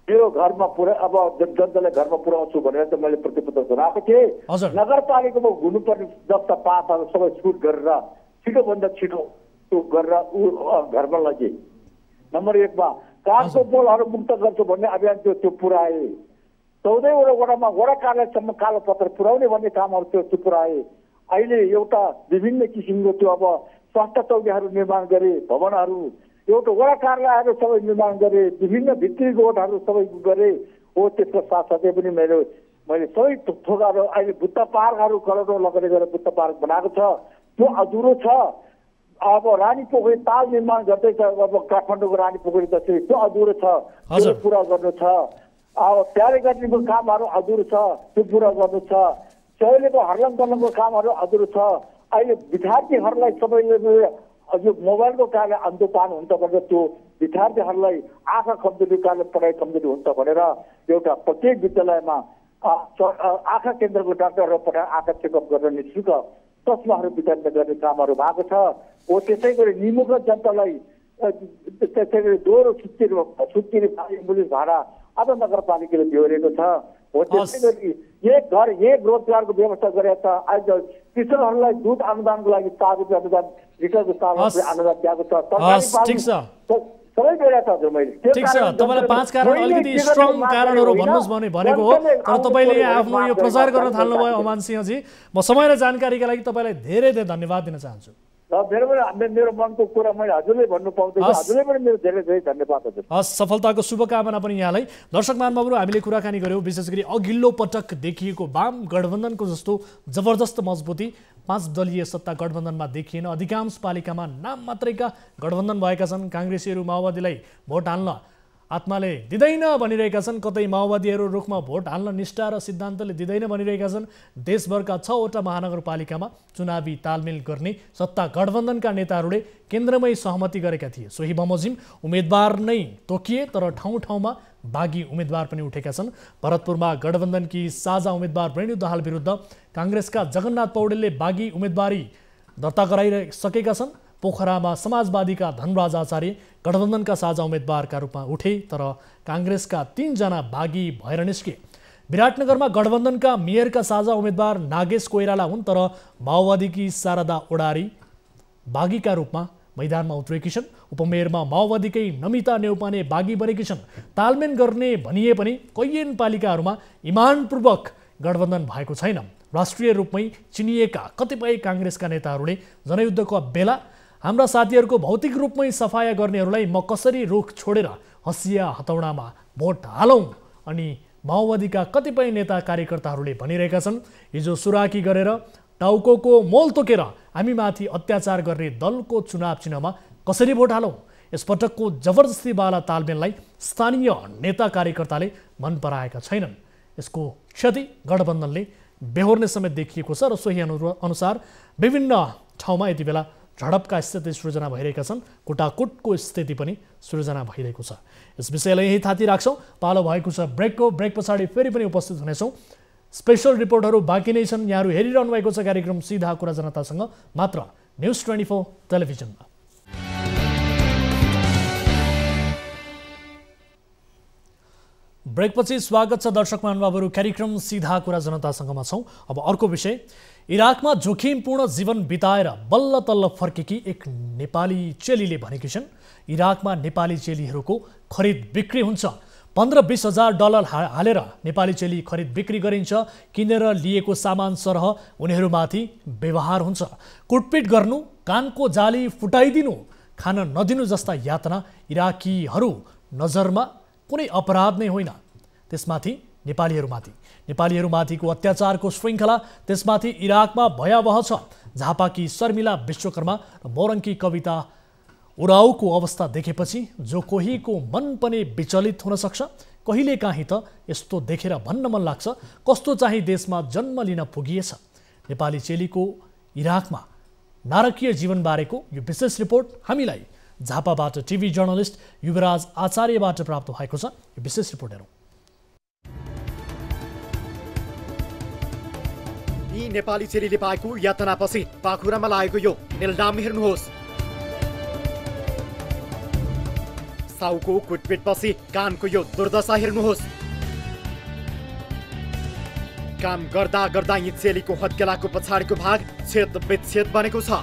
मेरो घरमा पुरा अब जनतालाई घरमा पुर्याउँछु भनेर त मैले प्रतिबद्धता जनाएको थिएँ। नगरपालिकामा हुनुपर्ने जस्ता पासहरू सबै छुट गरेर छिटोभन्दा छिटो त्यो गरेर घरमा लगे। नम्बर 1 मा काठको पोलहरू मुक्त गर्छु भन्ने अभियान त्यो पुऱ्याए। 14वटा वडामा वडा कार्यालयसम्म कालो पत्र पुर्याउने भन्ने कामहरू त्यो पुऱ्याए। अहिले एउटा विभिन्न किसिमको त्यो अब स्वास्थ्य चौकीहरू निर्माण गरे, भवनहरू एउटा वडा कार्यालयहरू सबै निर्माण गरे, विभिन्न भित्री रोडहरू सबै गरे हो। त्यसको साथसाथै पनि मैले सबै थोकाहरू अहिले बुद्ध पार्कहरू करोडौँ लगाएर गएर बुद्ध पार्क बनाएको छ, त्यो अधुरो छ। अब रानी पोखरी ताल निर्माण गर्दैछ, अब काठमाडौँको रानी पोखरी जस्तै त्यो अधुरो छ, त्यो पुरा गर्नु छ। अब प्यारे गर्नेको कामहरू अधुरो छ, त्यो पुरा गर्नु छ। चौलेको हर्लङ गर्नुको कामहरू अधुरो छ। अहिले विद्यार्थीहरूलाई सबैले यो मोबाइलको कारणले अन्धोपान हुन्छ भनेर त्यो विद्यार्थीहरूलाई आँखा कमजोरी कारणले पढाइ कमजोरी हुन्छ भनेर एउटा प्रत्येक विद्यालयमा आँखा केन्द्रको डाक्टरहरू पठाएर आँखा चेकअप गरेर निःशुल्क चस्माहरू वितरण गर्ने कामहरू भएको छ। हो त्यसै गरी निमुख जनतालाई त्यसै गरी दोहोरो छुट्टी एम्बुलेन्स भाडा अब नगरपालिकाले बेहोरेको छ। हो त्यसै गरी एक घर एक रोजगारको व्यवस्था गरेको छ। आज कृषकहरूलाई दुध अनुदानको लागि 4 रुपियाँ अनुदान लिटरको 4 रुपियाँ अनुदान दिएको छ। सबै बेला छ हजुर मैले। ठिक छ, तपाईँलाई 5 कारण अलिकति स्ट्रङ कारणहरू भन्नुहोस् भनेको हो, तर तपाईँले आफ्नो यो प्रचार गर्न थाल्नुभयो अमान सिंहजी। म समय र जानकारीका लागि तपाईँलाई धेरै धेरै धन्यवाद दिन चाहन्छु। मेरो मनको कुरा मैले हजुरले भन्नु पाउँदै हजुरले पनि मेरो धेरै धेरै धन्यवाद हजुर। सफलताको शुभकामना पनि यहाँलाई। दर्शक महानुभावहरू, हामीले कुराकानी गर्यौँ विशेष गरी अघिल्लो पटक देखिएको वाम गठबन्धनको जस्तो जबरजस्त मजबुती 5 दलीय सत्ता गठबन्धनमा देखिएन। अधिकांश पालिकामा नाम मात्रैका गठबन्धन भएका छन्। काङ्ग्रेसीहरू माओवादीलाई भोट हाल्न आत्माले दिँदैन भनिरहेका छन्, कतै माओवादीहरू रुखमा भोट हाल्न निष्ठा र सिद्धान्तले दिँदैन भनिरहेका छन्। देशभरका 6वटा महानगरपालिकामा चुनावी तालमेल गर्ने सत्ता गठबन्धनका नेताहरूले केन्द्रमै सहमति गरेका थिए। सोही बमोजिम उम्मेदवार नै तोकिए, तर ठाउँ ठाउँमा बागी उम्मेदवार पनि उठेका छन्। भरतपुरमा गठबन्धनकी साझा उम्मेदवार रेणु दाहाल विरुद्ध काङ्ग्रेसका जगन्नाथ पौडेलले बागी उम्मेदवारी दर्ता गराइसकेका छन्। पोखरामा समाजवादीका धनराज आचार्य गठबन्धनका साझा उम्मेदवारका रूपमा उठे, तर काङ्ग्रेसका 3 जना बागी भएर निस्के। विराटनगरमा गठबन्धनका मेयरका साझा उम्मेदवार नागेश कोइराला हुन्, तर माओवादीकी शारदा ओडारी बागीका रूपमा मैदानमा उत्रेकी छन्। उपमेयरमा माओवादीकै नमिता नेउपाने बागी बनेकी छन्। तालमेल गर्ने भनिए पनि कैयन पालिकाहरूमा इमानपूर्वक गठबन्धन भएको छैन। राष्ट्रिय रूपमै चिनिएका कतिपय काङ्ग्रेसका नेताहरूले जनयुद्धको बेला हाम्रा साथीहरूको भौतिक रूपमै सफाया गर्नेहरूलाई म कसरी रुख छोडेर हँसिया हतौडामा भोट हालौँ अनि माओवादीका कतिपय नेता कार्यकर्ताहरूले भनिरहेका छन्, हिजो सुराकी गरेर टाउको मोल तोकेर हामीमाथि अत्याचार गर्ने दलको चुनाव चिन्हमा कसरी भोट हालौँ। यसपटकको जबरजस्तीवाला तालमेललाई स्थानीय नेता कार्यकर्ताले मन पराएका छैनन्। यसको क्षति गठबन्धनले बेहोर्ने समेत देखिएको छ र सोही अनुसार विभिन्न ठाउँमा यति बेला झडपका स्थिति सृजना भइरहेका छन्। कुटाकुटको स्थिति पनि सृजना भइरहेको छ। यस विषयलाई यही थाती राख्छौँ। पालो भएको छ ब्रेकको। ब्रेक पछाडि फेरि पनि उपस्थित हुनेछौँ। स्पेशल रिपोर्टहरू बाँकी नै छन्। यहाँहरू हेरिरहनु भएको छ कार्यक्रम सीधा कुरा जनतासँग, मात्र न्युज 24 टेलिभिजनमा। ब्रेकपछि स्वागत छ दर्शक महानुभावहरू। कार्यक्रम सीधा कुरा जनतासँगमा छौँ। अब अर्को विषय, इराकमा जोखिमपूर्ण जीवन बिताएर बल्ल तल्ल फर्केकी एक नेपाली चेलीले भनेकी छन्, इराकमा नेपाली चेलीहरूको खरिद बिक्री हुन्छ। 15-20 हजार डलर हालेर नेपाली चेली खरिद बिक्री गरिन्छ। किनेर लिएको सामान सरह उनीहरूमाथि व्यवहार हुन्छ। कुटपिट गर्नु, कानको जाली फुटाइदिनु, खान नदिनु जस्ता यातना इराकीहरू नजरमा कुनै अपराध नै होइन। त्यसमाथि नेपालीहरूमाथिको अत्याचारको श्रृङ्खला, त्यसमाथि इराकमा भयावह छ। झापाकी शर्मिला विश्वकर्मा र मोरङकी कविता उराउको अवस्था देखेपछि जो कोहीको मन पनि विचलित हुन सक्छ। कहिलेकाहीँ त यस्तो देखेर भन्न मन लाग्छ, कस्तो चाहिँ देशमा जन्म लिन पुगिएछ। नेपाली चेलीको इराकमा नारकीय जीवनबारेको यो विशेष रिपोर्ट हामीलाई झापाबाट टिभी जर्नलिस्ट युवराज आचार्यबाट प्राप्त भएको छ। यो विशेष रिपोर्ट हेरौँ। यी नेपाली चेलीले पाएको यातनापछि पाखुरामा लागेको यो निलडाम हेर्नुहोस्। साउको कुटपिटपछि कानको यो दुर्दशा हेर्नुहोस्। काम गर्दा गर्दा यी चेलीको हत्केलाको पछाडिको भाग छेद विच्छेद बनेको छ।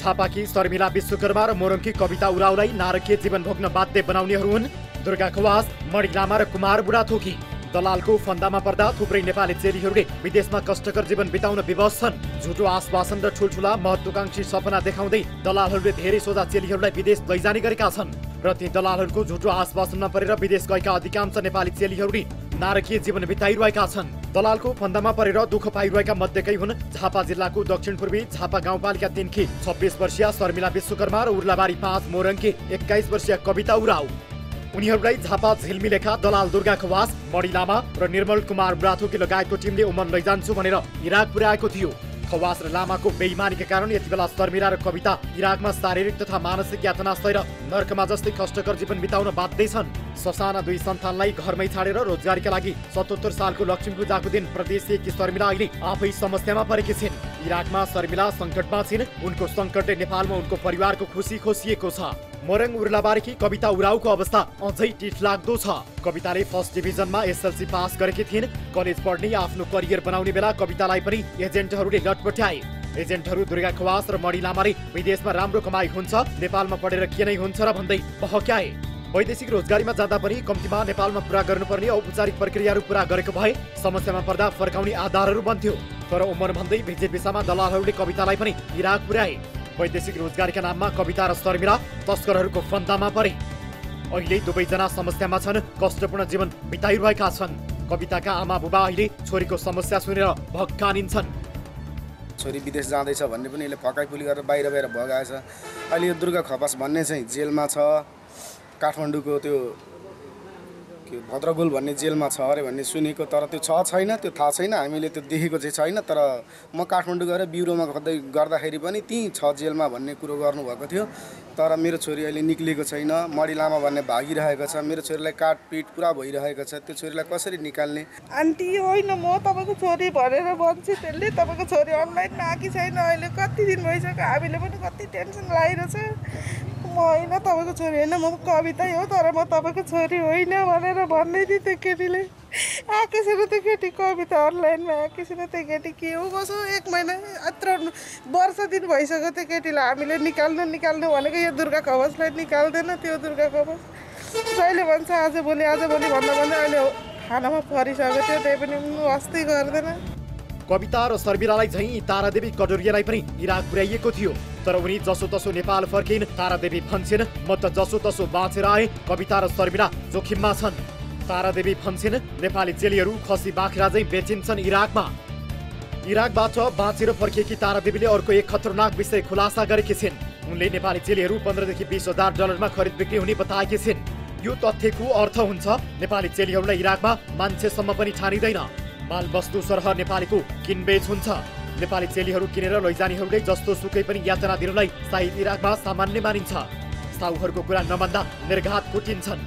झापाकी शर्मिला विश्वकर्मा र मोरङकी कविता उराउलाई नारकीय जीवन भोग्न बाध्य बनाउनेहरू हुन् दुर्गा खवास, मणि लामा र कुमार बुढाथोकी। दलालको फन्दामा पर्दा थुप्रै नेपाली चेलीहरूले विदेशमा कष्टकर जीवन बिताउन विवश छन्। झुटो आश्वासन र ठुल्ठुला महत्वाकांक्षी सपना देखाउँदै दलालहरूले धेरै सोझा चेलीहरूलाई विदेश लैजाने गरेका छन् र ती दलालहरूको झुटो आश्वासनमा परेर विदेश गएका अधिकांश नेपाली चेलीहरूले नारकीय जीवन बिताइरहेका छन्। दलालको फन्दामा परेर दुःख पाइरहेका मध्येकै हुन् झापा जिल्लाको दक्षिण पूर्वी झापा गाउँपालिका 3 की 26 वर्षीय शर्मिला विश्वकर्मा र उर्लाबारी 5 मोरङकी 21 वर्षीय कविता उराउ। उनीहरूलाई झापा झिल्मिलेखा दलाल दुर्गा खवास, मणि लामा र निर्मल कुमार बुढाथोकी लगायतको टिमले ओमन लैजान्छु भनेर इराक पुर्याएको थियो। खवास र लामाको बेइमानीका कारण यति बेला शर्मिला र कविता इराकमा शारीरिक तथा मानसिक यातना सहेर नर्कमा जस्तै कष्टकर जीवन बिताउन बाध्य छन्। ससाना 2 सन्तानलाई घरमै छाडेर रोजगारीका लागि 77 सालको लक्ष्मी पूजाको दिन प्रदेशीय शर्मिला अहिले आफै समस्यामा परेकी छिन्। इराकमा शर्मिला सङ्कटमा छिन्। उनको सङ्कटले नेपालमा उनको परिवारको खुसी खोसिएको छ। मोरङ उर्लाबारीकी कविता उराउको अवस्था अझै टिठलाग्दो छ। कविताले फर्स्ट डिभिजनमा एसएलसी पास गरेकी थिइन्। कलेज पढ्ने, आफ्नो करियर बनाउने बेला कवितालाई पनि एजेन्टहरूले लटपट्याए। एजेन्टहरू दुर्गा खवास र मणि लामाले विदेशमा राम्रो कमाइ हुन्छ, नेपालमा पढेर के नै हुन्छ र भन्दै बहक्याए। वैदेशिक रोजगारीमा जाँदा पनि कम्तीमा नेपालमा पुरा गर्नुपर्ने औपचारिक प्रक्रियाहरू पुरा गरेको भए समस्यामा पर्दा फर्काउने आधारहरू बन्थ्यो। तर उमर भन्दै भिजिट भिसामा दलालहरूले कवितालाई पनि इराक पुर्याए। वैदेशिक रोजगारीका नाममा कविता र शर्मिला तस्करहरूको फन्दामा परे। अहिले दुवैजना समस्यामा छन्, कष्टपूर्ण जीवन बिताइरहेका छन्। कविताका आमा बुबा अहिले छोरीको समस्या सुनेर भक्कानिन्छन्। छोरी विदेश जाँदैछ भन्ने पनि यसले फकाइफुली गरेर बाहिर भगाएछ। अहिले यो दुर्गा खवास भन्ने चाहिँ जेलमा छ। काठमाडौँको त्यो भद्रगोल भन्ने जेलमा छ अरे भन्ने सुनेको, तर त्यो छ छैन त्यो थाहा छैन, हामीले त्यो देखेको चाहिँ छैन। तर म काठमाडौँ गएर ब्युरोमा गर्दाखेरि पनि त्यहीँ छ जेलमा भन्ने कुरो गर्नुभएको थियो। तर मेरो छोरी अहिले निक्लिएको छैन। मणि लामा भन्ने भागिरहेको छ। मेरो छोरीलाई काटपिट पुरा भइरहेको छ। त्यो छोरीलाई कसरी निकाल्ने? आन्टी होइन, म तपाईँको छोरी भनेर भन्छु। त्यसले तपाईँको छोरी अनलाइनमा आएकी छैन। अहिले कति दिन भइसक्यो, हामीले पनि कति टेन्सन लागिरहेछ। म होइन तपाईँको छोरी होइन, म कविता हो, तर म तपाईँको छोरी होइन भनेर भन्दै थिएँ। त्यो केटीले आएकी छैन। त्यो केटी कविता अनलाइनमा आएकी छैन। त्यो केटी के हो कसो 1 महिना यत्रो वर्ष दिन भइसक्यो। त्यो केटीलाई हामीले निकाल्नु भनेको यो दुर्गा खवासलाई निकाल्दैन। त्यो दुर्गा खवास जहिले भन्छ आज भोलि भन्दा अहिले खानामा परिसक्यो। त्यो त्यही पनि वास्तै गर्दैन। कविता र शर्मिलालाई झैँ तारादेवी कटोरियालाई पनि इराक पुर्याइएको थियो। तर उनी जसोतसो नेपाल फर्किन्। तारादेवी भन्छन्, म त जसोतसो बाँचेर आएँ, कविता र शर्मिला जोखिममा छन्। तारादेवी भन्छन्, नेपाली चेलीहरू खसी बाख्रा चाहिँ बेचिन्छन् इराकमा। इराकबाट बाँचेर फर्किएकी तारादेवीले अर्को एक खतरनाक विषय खुलासा गरेकी छिन्। उनले नेपाली चेलीहरू 15देखि 20 हजार डलरमा खरिद बिक्री हुने बताएकी छिन्। यो तथ्यको अर्थ हुन्छ नेपाली चेलीहरूलाई इराकमा मान्छेसम्म पनि ठानिँदैन। माल वस्तु सरह नेपालीको किनबेच हुन्छ। नेपाली चेलीहरू किनेर लैजानेहरूले जस्तो सुकै पनि यातना दिनलाई सायद इराकमा सामान्य मानिन्छ। साउहरूको कुरा नमान्दा निर्घात कुटिन्छन्।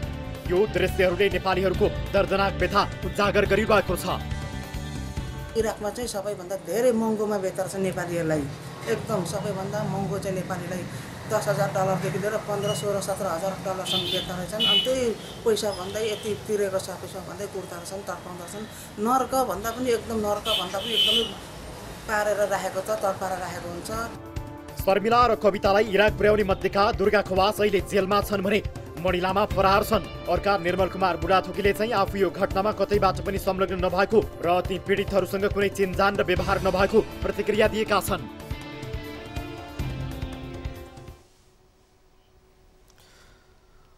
यो दृश्यहरूले नेपालीहरूको दर्दनाक व्यथा उजागर गरिरहेको छ। इराकमा चाहिँ सबैभन्दा धेरै महँगोमा बेच्दछ नेपालीहरूलाई। एकदम सबैभन्दा महँगो चाहिँ नेपालीलाई $10,000 लिएर 15, 16, 17,000 बेच्दा रहेछन्। अनि त्यही पैसा भन्दै यति तिरेको छ पैसा भन्दै कुर्ता रहेछन्, तर्पाउँदा छन्। नर्क भन्दा पनि एकदम एकदमै पारेर राखेको छ, तर्पाएर राखेको हुन्छ। शर्मिला र कवितालाई इराक पुर्याउने मध्येका दुर्गा खवास अहिले जेलमा छन् भने मणिलामा फरार छन्। अर्का निर्मल कुमार बुढाथोकीले चाहिँ आफू यो घटनामा कतैबाट पनि संलग्न नभएको र ती पीडितहरूसँग कुनै चिनजान र व्यवहार नभएको प्रतिक्रिया दिएका छन्।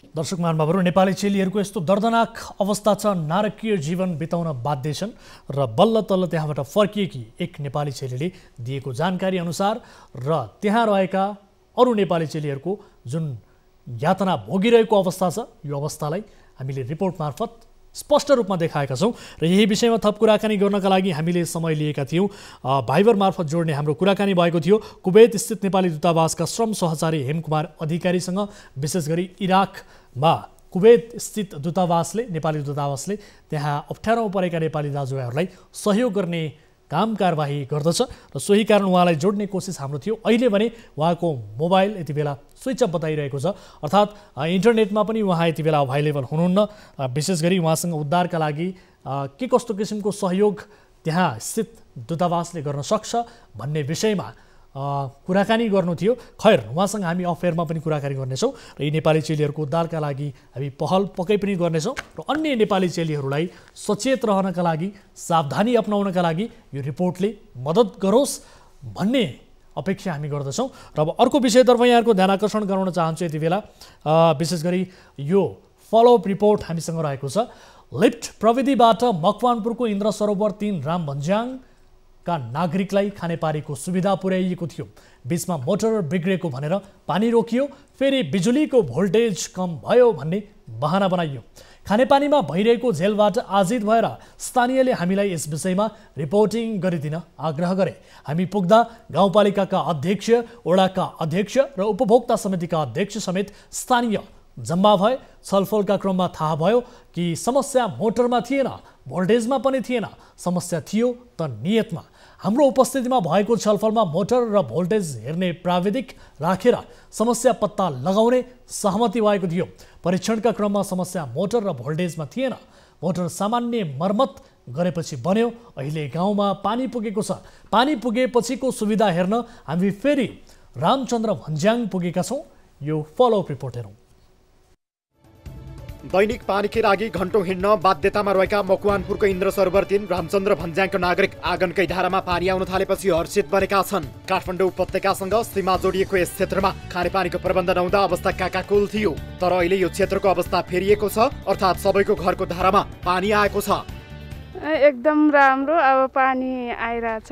दर्शक महानुभावहरू, नेपाली चेलीहरूको यस्तो दर्दनाक अवस्था छ, नारकीय जीवन बिताउन बाध्य छन् र बल्ल तल्ल त्यहाँबाट फर्किएकी एक नेपाली चेलीले दिएको जानकारी अनुसार र त्यहाँ रहेका अरू नेपाली चेलीहरूको जुन यातना भोगिरहेको अवस्था छ, यो अवस्थालाई हामीले रिपोर्ट मार्फत स्पष्ट रूपमा देखाएका छौँ र यही विषयमा थप कुराकानी गर्नका लागि हामीले समय लिएका थियौँ। भाइबर मार्फत जोड्ने हाम्रो कुराकानी भएको थियो कुवेत स्थित नेपाली दूतावासका श्रम सहचारी हेमकुमार अधिकारीसँग। विशेष गरी इराकमा कुवेत स्थित दूतावासले, नेपाली दूतावासले त्यहाँ अप्ठ्यारोमा परेका नेपाली दाजुभाइहरूलाई सहयोग गर्ने काम कारबाही गर्दछ र सोही कारण उहाँलाई जोड्ने कोसिस हाम्रो थियो। अहिले भने उहाँको मोबाइल यति बेला स्विच अफ बताइरहेको छ, अर्थात् इन्टरनेटमा पनि उहाँ यति बेला अभाइलेबल हुनुहुन्न। विशेष गरी उहाँसँग उद्धारका लागि के कस्तो किसिमको सहयोग त्यहाँ स्थित दूतावासले गर्न सक्छ भन्ने विषयमा कुराकानी गर्नु थियो। खैर, उहाँसँग हामी अफेयरमा पनि कुराकानी गर्नेछौँ र यी नेपाली चेलीहरूको उद्धारका लागि हामी पहल पक्कै पनि गर्नेछौँ र अन्य नेपाली चेलीहरूलाई सचेत रहनका लागि, सावधानी अपनाउनका लागि यो रिपोर्टले मद्दत गरोस् भन्ने अपेक्षा हामी गर्दछौँ। र अब अर्को विषयतर्फ यहाँहरूको ध्यान आकर्षण गराउन चाहन्छु। यति बेला विशेष गरी यो फलोअप रिपोर्ट हामीसँग रहेको छ। लिफ्ट प्रविधिबाट मकवानपुरको इन्द्र सरोवर 3 राम भन्ज्याङ का नागरिकलाई खानेपानीको सुविधा पुर्याइएको थियो। बीचमा मोटर बिग्रेको भनेर पानी रोकियो, फेरि बिजुलीको भोल्टेज कम भयो भन्ने बहाना बनाइयो। खानेपानीमा भइरहेको झेलबाट आजित भएर स्थानीयले हामीलाई यस विषयमा रिपोर्टिङ गरिदिन आग्रह गरे। हामी पुग्दा गाउँपालिकाका अध्यक्ष, वडाका अध्यक्ष र उपभोक्ता समितिका अध्यक्ष समेत स्थानीय जम्मा भए। छलफलका क्रममा थाहा भयो कि समस्या मोटरमा थिएन, भोल्टेजमा पनि थिएन, समस्या थियो त नियतमा। हाम्रो उपस्थितिमा भएको छलफलमा मोटर र भोल्टेज हेर्ने प्राविधिक राखेर समस्या पत्ता लगाउने सहमति भएको थियो। परीक्षणका क्रममा समस्या मोटर र भोल्टेजमा थिएन, मोटर सामान्य मर्मत गरेपछि बन्यो। अहिले गाउँमा पानी पुगेको छ। पानी पुगेपछिको सुविधा हेर्न हामी फेरि रामचन्द्र भन्ज्याङ पुगेका छौँ। यो फलोअप रिपोर्ट हेरौँ। दैनिक पानीकै लागि घण्टौं हिँड्न बाध्यतामा रहेका मकवानपुरको इन्द्र सरोवर 3 रामचन्द्र भन्ज्याङका नागरिक आँगनकै धारामा पानी आउन थालेपछि हर्षित बनेका छन्। काठमाडौँ उपत्यकासँग सीमा जोडिएको यस क्षेत्रमा खानेपानीको प्रबन्ध नहुँदा अवस्था काकाकुल थियो। तर अहिले यो क्षेत्रको अवस्था फेरिएको छ, अर्थात् सबैको घरको धारामा पानी आएको छ। एकदम राम्रो, अब पानी आइरहेछ।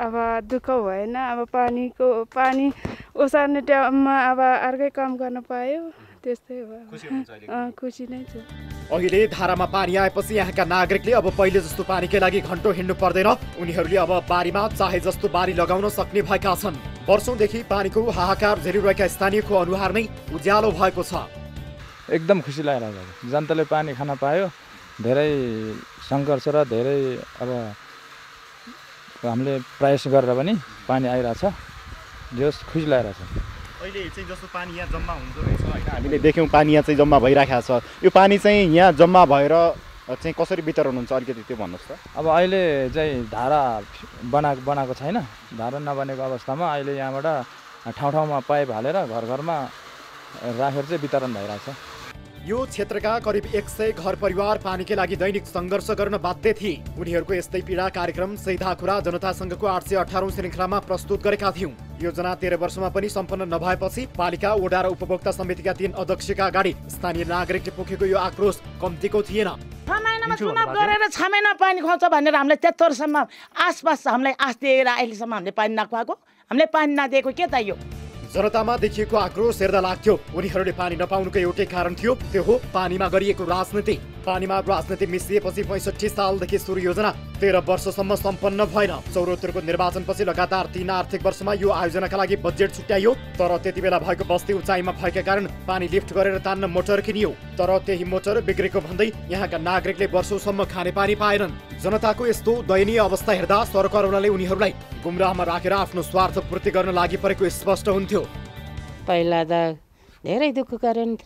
अब दुःख भएन। अब पानी ओसार्ने टाइममा अब अर्कै काम गर्न पायो, त्यस्तै भयो। खुसी नै छु। अहिले धारामा पानी आएपछि यहाँका नागरिकले अब पहिले जस्तो पानीकै लागि घण्टौं हिँड्नु पर्दैन। उनीहरूले अब बारीमा चाहे जस्तो बारी लगाउन सक्ने भएका छन्। वर्षौंदेखि पानीको हाहाकार झेलिरहेका स्थानीयको अनुहार नै उज्यालो भएको छ। एकदम खुसी लागिरहेको छ। जनताले पानी खान पायो। धेरै सङ्घर्ष र धेरै अब हामीले प्रयास गरेर पनि पानी आइरहेछ। जस खुसी लागिरहेछ। अहिले चाहिँ जस्तो पानी यहाँ जम्मा हुँदो रहेछ हैन, हामीले देख्यौँ पानी यहाँ चाहिँ जम्मा भइराखेको छ। यो पानी चाहिँ यहाँ जम्मा भएर चाहिँ कसरी वितरण हुन्छ अलिकति त्यो भन्नुहोस् त। अब अहिले चाहिँ धारा बनाएको छैन। धारा नबनेको अवस्थामा अहिले यहाँबाट ठाउँ ठाउँमा पाइप हालेर घर घरमा राखेर चाहिँ वितरण भइरहेछ। यो क्षेत्रका करिब 100 घर परिवार पानीकै लागि दैनिक सङ्घर्ष गर्न बाध्य थिए। उनीहरूको यस्तै पीडा कार्यक्रम सैधा कुरा जनता सङ्घको 818औं श्रृङ्खलामा प्रस्तुत गरेका थियौँ। योजना 13 वर्षमा पनि सम्पन्न नभएपछि पालिका, वडा र उपभोक्ता समितिका 3 अध्यक्षका अगाडि स्थानीय नागरिकले पोखेको यो आक्रोश कम्तीको थिएन। 6 महिनामा चुनाव गरेर 6 महिना पानी खुवाउँछ भनेर हामीले 73 वर्षसम्म आसपास हामीलाई आश दिएर अहिलेसम्म हामीले पानी नखुवाएको, हामीले पानी नदिएको के चाहियो। जनतामा देखिएको आक्रोश हेर्दा लाग्थ्यो उनीहरूले पानी नपाउनुको एउटै कारण थियो, त्यो हो पानीमा गरिएको राजनीति। पानीमा राजनीति मिसिएपछि 65 सालदेखि सुरु योजना 13 वर्षसम्म सम्पन्न भएन। 74को निर्वाचनपछि लगातार 3 आर्थिक वर्षमा यो आयोजनाका लागि बजेट छुट्याइयो, तर त्यति बेला भएको बस्ती उचाइमा भएका कारण पानी लिफ्ट गरेर तान्न मोटर किनियो। तर त्यही मोटर बिग्रेको भन्दै यहाँका नागरिकले वर्षौसम्म खानेपानी पाएनन्। जनताको यस्तो दयनीय अवस्था हेर्दा सरकारवालाले उनीहरूलाई गुमराहमा राखेर आफ्नो स्वार्थ पूर्ति गर्न लागि परेको स्पष्ट हुन्थ्यो। पहिला त धेरै दुःख गर्यो नि,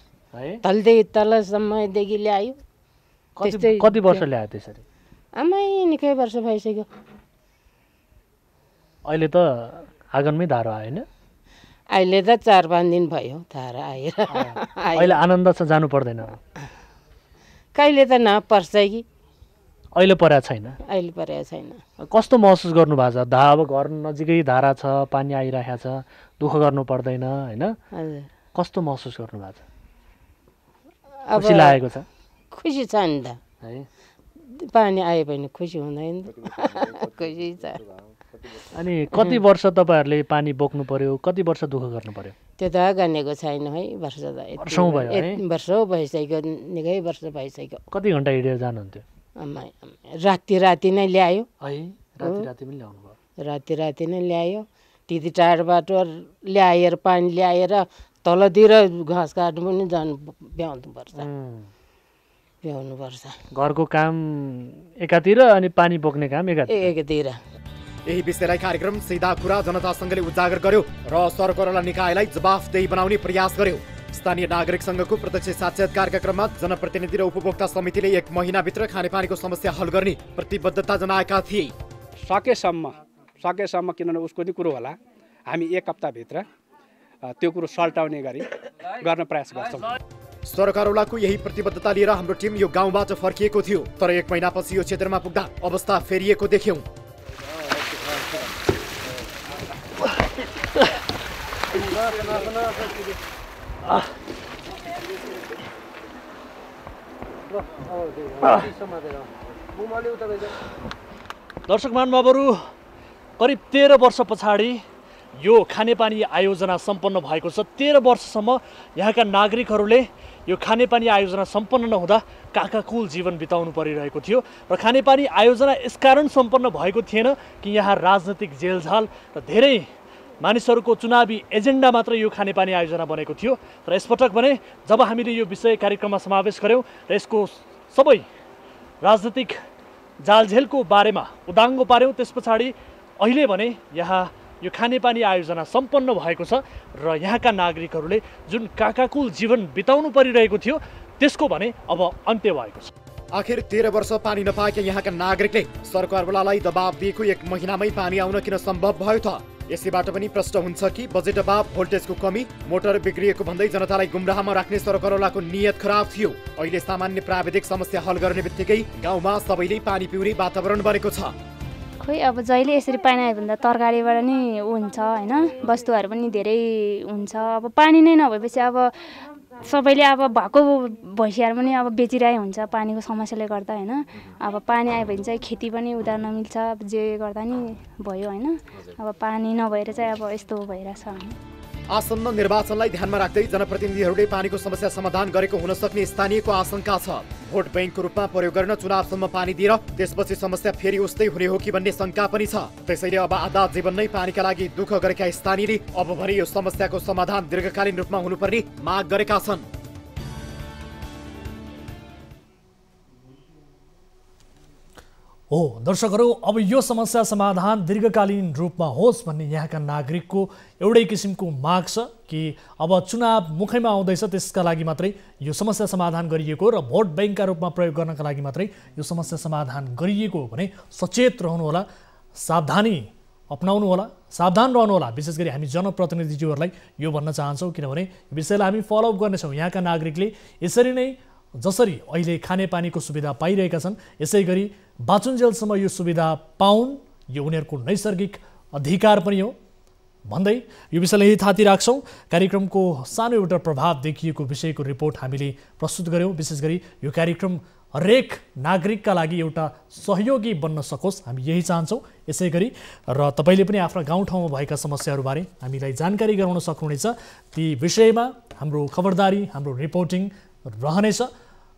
तलसम्मदेखि ल्यायो। कति वर्ष ल्यायो त्यसरी? आमै निकै वर्ष भइसक्यो। अहिले त आँगनमै धारो आएन? अहिले त 4-5 दिन भयो धारो आएर। अहिले आनन्द छ, जानु पर्दैन? कहिले त नपर्छ कि। अहिले परेको छैन? अहिले परेको छैन। कस्तो महसुस गर्नु भएको छ? अब घर नजिकै धारा छ, पानी आइरहेको छ, दुःख गर्नु पर्दैन होइन? हजुर। कस्तो महसुस गर्नु भएको छ? अब खुसी लागेको छ? खुसी छ नि त है, पानी आयो भने खुसी हुँदैन? खुसी छ। अनि कति वर्ष तपाईँहरूले पानी बोक्नु पर्यो, कति वर्ष दुःख गर्नु पर्यो? त्यो त गनेको छैन है, वर्ष त वर्षौँ भयो है? वर्षौँ भइसक्यो, निकै वर्ष भइसक्यो। कति घन्टा हिँडेर जानुहुन्थ्यो? राति नै ल्यायो है? राति पनि ल्याउनु भयो? राति नै ल्यायो। त्यति टाढोबाट ल्याएर पानी ल्याएर तलतिर घाँस काट्नु पनि जानु भ्याउनुपर्छ। घरको काम एकातिर अनि पानी बोक्ने काम एकातिर। यही विषयलाई कार्यक्रम सिधा कुरा जनतासँगले उजागर गर्यो र सरकारवाला निकायलाई जवाफदेही बनाउने प्रयास गर्यो। स्थानीय नागरिक संघको प्रत्यक्ष साक्षात्कारका क्रममा जनप्रतिनिधि र उपभोक्ता समितिले 1 महिनाभित्र खानेपानीको समस्या हल गर्ने प्रतिबद्धता जनाएका थिए। सकेसम्म किनभने उसको नि कुरो होला, हामी 1 हप्ताभित्र त्यो कुरो सल्टाउने गरी गर्न प्रयास गर्छौँ। सरकारवालाको यही प्रतिबद्धता लिएर हाम्रो टिम यो गाउँबाट फर्किएको थियो, तर 1 महिनापछि यो क्षेत्रमा पुग्दा अवस्था फेरिएको देख्यौं। दर्शक महानुभावहरू, करिब 13 वर्ष पछाडि यो खानेपानी आयोजना सम्पन्न भएको छ। 13 वर्षसम्म यहाँका नागरिकहरूले यो खानेपानी आयोजना सम्पन्न नहुँदा काकाकुल जीवन बिताउनु परिरहेको थियो र खानेपानी आयोजना यसकारण सम्पन्न भएको थिएन कि यहाँ राजनीतिक जेलझाल र धेरै मानिसहरूको चुनावी एजेन्डा मात्र यो खानेपानी आयोजना बनेको थियो। तर यसपटक भने जब हामीले यो विषय कार्यक्रममा समावेश गर्यौँ र यसको सबै राजनीतिक जालझेलको बारेमा उदाङ्गो पार्यौँ, त्यस पछाडि अहिले भने यहाँ यो खानेपानी आयोजना सम्पन्न भएको छ र यहाँका नागरिकहरूले जुन काकाकुल जीवन बिताउनु परिरहेको थियो त्यसको भने अब अन्त्य भएको छ। आखिर 13 वर्ष पानी नपाएका यहाँका नागरिकले सरकारवालालाई दबाब दिएको 1 महिनामै पानी आउन किन सम्भव भयो त? यसैबाट पनि प्रश्न हुन्छ कि बजेट अभाव, भोल्टेजको कमी, मोटर बिग्रिएको भन्दै जनतालाई गुमराहमा राख्ने सरकारवालाको नियत खराब थियो। अहिले सामान्य प्राविधिक समस्या हल गर्ने बित्तिकै गाउँमा सबैले पानी पिउने वातावरण बनेको छ। खोइ अब जहिले यसरी पानी आयो भने त तरकारीबाट नि हुन्छ होइन, वस्तुहरू पनि धेरै हुन्छ। अब पानी नै नभएपछि अब सबैले अब भएको भैँसीहरू पनि अब बेचिरहेको हुन्छ पानीको समस्याले गर्दा होइन। अब पानी आयो भने चाहिँ खेती पनि उता नमिल्छ, जे गर्दा नि भयो होइन। अब पानी नभएर चाहिँ अब यस्तो भइरहेछ होइन। आसन्न निर्वाचनलाई ध्यानमा राख्दै जनप्रतिनिधिहरूले पानीको समस्या समाधान गरेको हुन सक्ने स्थानीयको आशंका छ। भोट बैंकको रूपमा प्रयोग गर्न चुनावसम्म पानी दिएर त्यसपछि समस्या फेरि उस्तै हुने हो कि भन्ने शंका पनि छ। त्यसैले अब आधा जीवन नै पानीका लागि दुःख गरेका स्थानीयले अब भने यो समस्याको समाधान दीर्घकालीन रूपमा हुनुपर्ने माग गरेका छन्। हो दर्शकहरू, अब यो समस्या समाधान दीर्घकालीन रूपमा होस् भन्ने यहाँका नागरिकको एउटै किसिमको माग छ कि अब चुनाव मुखैमा आउँदैछ त्यसका लागि मात्रै यो समस्या समाधान गरिएको र भोट बैंकका रूपमा प्रयोग गर्नका लागि मात्रै यो समस्या समाधान गरिएको हो भने सचेत रहनुहोला, सावधानी अपनाउनु होला, सावधान रहनुहोला। विशेष गरी हामी जनप्रतिनिधिज्यूहरूलाई यो भन्न चाहन्छौँ किनभने यो विषयलाई हामी फलोअप गर्नेछौँ। यहाँका नागरिकले यसरी नै जसरी अहिले खानेपानीको सुविधा पाइरहेका छन् यसै गरी बाँचुन्जेलसम्म यो सुविधा पाउन्, यो उनीहरूको नैसर्गिक अधिकार पनि हो भन्दै यो विषयलाई यही थाती राख्छौँ। कार्यक्रमको सानो एउटा प्रभाव देखिएको विषयको रिपोर्ट हामीले प्रस्तुत गऱ्यौँ। विशेष गरी यो कार्यक्रम हरेक नागरिकका लागि एउटा सहयोगी बन्न सकोस् हामी यही चाहन्छौँ। यसै गरी र तपाईँले पनि आफ्ना गाउँठाउँमा भएका समस्याहरूबारे हामीलाई जानकारी गराउन सक्नुहुनेछ। ती विषयमा हाम्रो खबरदारी, हाम्रो रिपोर्टिङ रहनेछ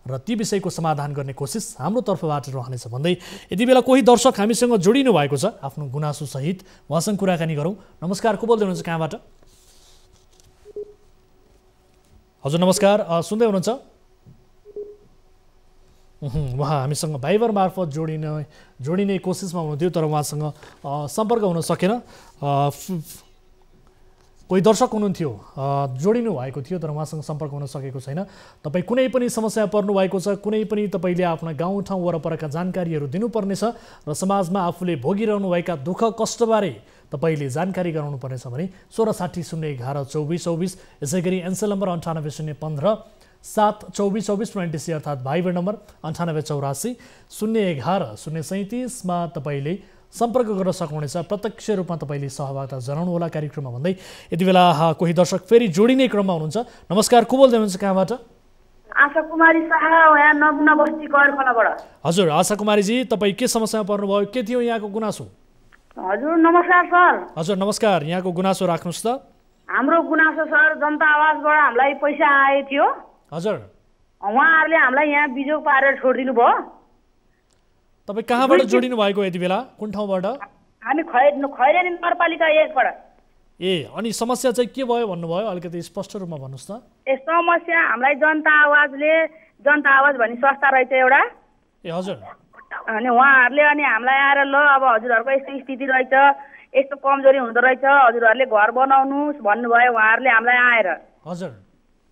र ती विषयको समाधान गर्ने कोसिस हाम्रो तर्फबाट रहनेछ भन्दै यति बेला कोही दर्शक हामीसँग जोडिनु भएको छ आफ्नो गुनासो सहित, उहाँसँग कुराकानी गरौँ। नमस्कार, को बोल्दै हुनुहुन्छ, कहाँबाट? हजुर नमस्कार, सुन्दै हुनुहुन्छ? उहाँ हामीसँग भाइबर मार्फत जोडिने कोसिसमा हुनुहुन्थ्यो, तर उहाँसँग सम्पर्क हुन सकेन। कोही दर्शक हुनुहुन्थ्यो, जोडिनु भएको थियो, तर उहाँसँग सम्पर्क हुन सकेको छैन। तपाईँ कुनै पनि समस्या पर्नु भएको छ, कुनै पनि तपाईँले आफ्ना गाउँठाउँ वरपरका जानकारीहरू दिनुपर्नेछ र समाजमा आफूले भोगिरहनुभएका दुःख कष्टबारे तपाईँले जानकारी गराउनुपर्नेछ भने 1660 11 24 24, यसै गरी एनसेल नम्बर 98 015 7 24 24 20 अर्थात् भाइबर नम्बर 98 84 011 037 मा तपाईँले सम्पर्क गर्न सक्नुहुनेछ। प्रत्यक्ष रूपमा तपाईँले सहभागिता जनाउनुहोला कार्यक्रममा भन्दै यति बेला कोही दर्शक फेरि जोडिने क्रममा हुनुहुन्छ। नमस्कार, को बोल्दै हुनुहुन्छ, कहाँबाट? आशा कुमारी शाह, यहाँ नगुना बस्ती गैरखलाबाट। हजुर आशा कुमारीजी, तपाईँ के समस्यामा पर्नुभयो, के थियो यहाँको गुनासो? हजुर नमस्कार सर। हजुर नमस्कार, यहाँको गुनासो राख्नुहोस् त। हाम्रो गुनासो सर, जनता आवासबाट हामीलाई पैसा आएको थियो। हजुर, उहाँहरूले हामीलाई यहाँ बिजोग पारेर छोडिदिनु भयो। तपाईँ कहाँबाट जोडिनु भएको यति बेला, कुन ठाउँबाट? हामी खैरेनी नगरपालिका 1 बाट। ए, अनि समस्या चाहिँ के भयो भन्नुभयो, अलिकति स्पष्ट रूपमा भन्नुहोस् त। ए, समस्या हामीलाई जनता आवास भन्ने संस्था रहेछ एउटा। ए हजुर। अनि उहाँहरूले अनि हामीलाई आएर ल अब हजुरहरूको यस्तो स्थिति रहेछ, यस्तो कमजोरी हुँदो रहेछ, हजुरहरूले घर बनाउनुहोस् भन्नुभयो उहाँहरूले हामीलाई आएर। हजुर।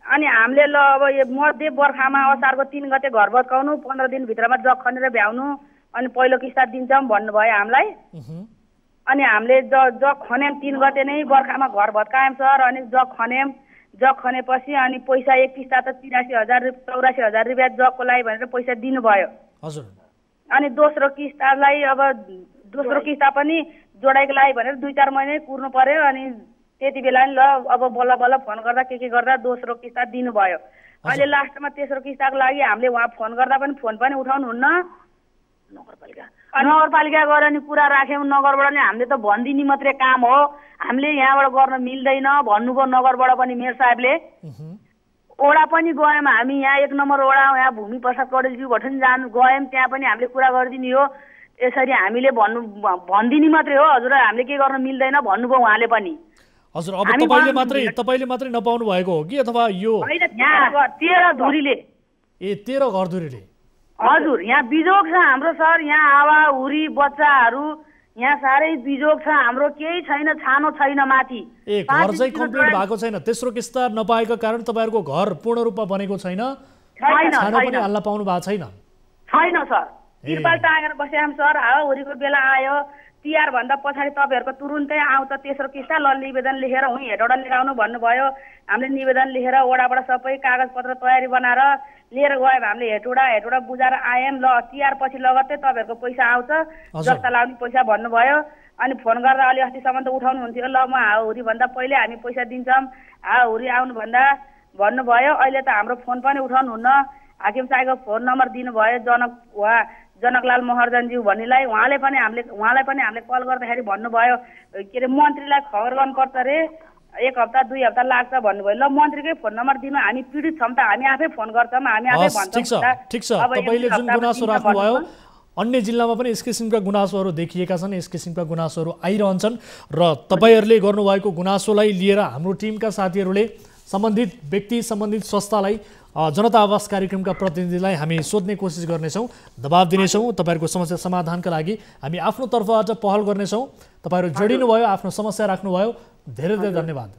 अनि हामीले ल अब यो मध्य बर्खामा असारको 3 गते घर भत्काउनु, 15 दिनभित्रमा जग खनेर भ्याउनु, अनि पहिलो किस्ता दिन्छौँ भन्नुभयो हामीलाई। अनि हामीले जग खन्यौँ 3 गते नै बर्खामा घर भत्कायौँ सर। अनि जग खनेपछि अनि पैसा एक किस्ता त 84,000 रुपियाँ जगको लागि भनेर पैसा दिनुभयो। हजुर। अनि दोस्रो किस्ता पनि जोडाइको लागि भनेर 2-4 महिनै कुर्नु पर्यो। अनि त्यति बेला नि ल अब बल्ल बल्ल फोन गर्दा के गर्दा दोस्रो किस्ता दिनुभयो। अहिले लास्टमा तेस्रो किस्ताको लागि हामीले उहाँ फोन गर्दा पनि फोन पनि उठाउनुहुन्न। नगरपालिका गएर नि कुरा राख्यौँ, नगरबाट नि हामीले त भनिदिने मात्रै काम हो, हामीले यहाँबाट गर्न मिल्दैन भन्नुभयो नगरबाट पनि मेयर साहेबले। ओडा पनि गयौँ हामी, यहाँ 1 नम्बर ओडा यहाँ भूमि प्रसाद कडेलज्यूबाट नि गयौँ, त्यहाँ पनि हामीले कुरा गरिदिने हो। यसरी हामीले भनिदिने मात्रै हो, हजुर हामीले के गर्न मिल्दैन भन्नुभयो उहाँले पनि। हजुर, अब तपाईले मात्रै नपाउनु भएको हो कि अथवा यो 13 धुरीले? ए 13 घरधुरीले। हजुर, यहाँ बिजोग छ हाम्रो सर, यहाँ हावा हुरी बच्चाहरू यहाँ साह्रै बिजोग छ हाम्रो, केही छैन, छानो छैन माथि। ए घर चाहिँ कम्प्लिट भएको छैन, तेस्रो किस्ता नपाएको कारण तपाईहरुको घर पूर्ण रूपमा बनेको छैन, छानो पनि हाल्न पाउनु भएको छैन? छैन सर, तिरपाल टाँगेर बस्यौँ सर, हावा हुरीको बेला आयो, तिहार भन्दा पछाडि तपाईहरुको तुरुन्तै आउँछ तेस्रो किस्ता, ल निवेदन लेखेर हुँ हेटौडा लगाउनु भन्नुभयो। हामीले निवेदन लेखेर ओडाबाट सबै कागजपत्र तयारी बनाएर लिएर गयौँ, हामीले हेटौडा बुझाएर आयौँ। ल तिहार पछि लगत्तै तपाईहरुको पैसा आउँछ, जस्ता लाग्ने पैसा भन्नुभयो। अनि फोन गर्दा अलि अस्तिसम्म त उठाउनु हुन्थ्यो, ल म हावाहुरी भन्दा पहिले हामी पैसा दिन्छौँ, हावाहुरी आउनु भन्दा भन्नुभयो। अहिले त हाम्रो फोन पनि उठाउनुहुन्न। हाकिम साहेबको फोन नम्बर दिनुभयो, जनकलाल महर्जनज्यू भन्नेलाई, उहाँलाई पनि हामीले कल गर्दाखेरि भन्नुभयो के अरे मन्त्रीलाई खबर गर्नुपर्छ रे, 1 हप्ता 2 हप्ता लाग्छ भन्नुभयो। ल मन्त्रीकै फोन नम्बर दिनु, हामी पीडित छौँ त हामी आफै फोन गर्छौँ, हामी आफै भन्छौँ। ठिक छ, तपाईले जुन गुनासो राख्नुभयो अन्य जिल्लामा पनि यस किसिमका गुनासोहरू देखिएका छन्, यस किसिमका गुनासोहरू आइरहन्छन् र तपाईहरुले गर्नुभएको गुनासोलाई लिएर हाम्रो टिमका साथीहरूले सम्बन्धित व्यक्ति सम्बन्धित संस्थालाई जनता आवास कार्यक्रमका प्रतिनिधिलाई हामी सोध्ने कोसिस गर्नेछौँ, दबाब दिनेछौँ। तपाईहरुको समस्या समाधानका लागि हामी आफ्नो तर्फबाट पहल गर्नेछौँ। तपाईहरु जोडिनुभयो, आफ्नो समस्या राख्नुभयो, धेरै धेरै धन्यवाद।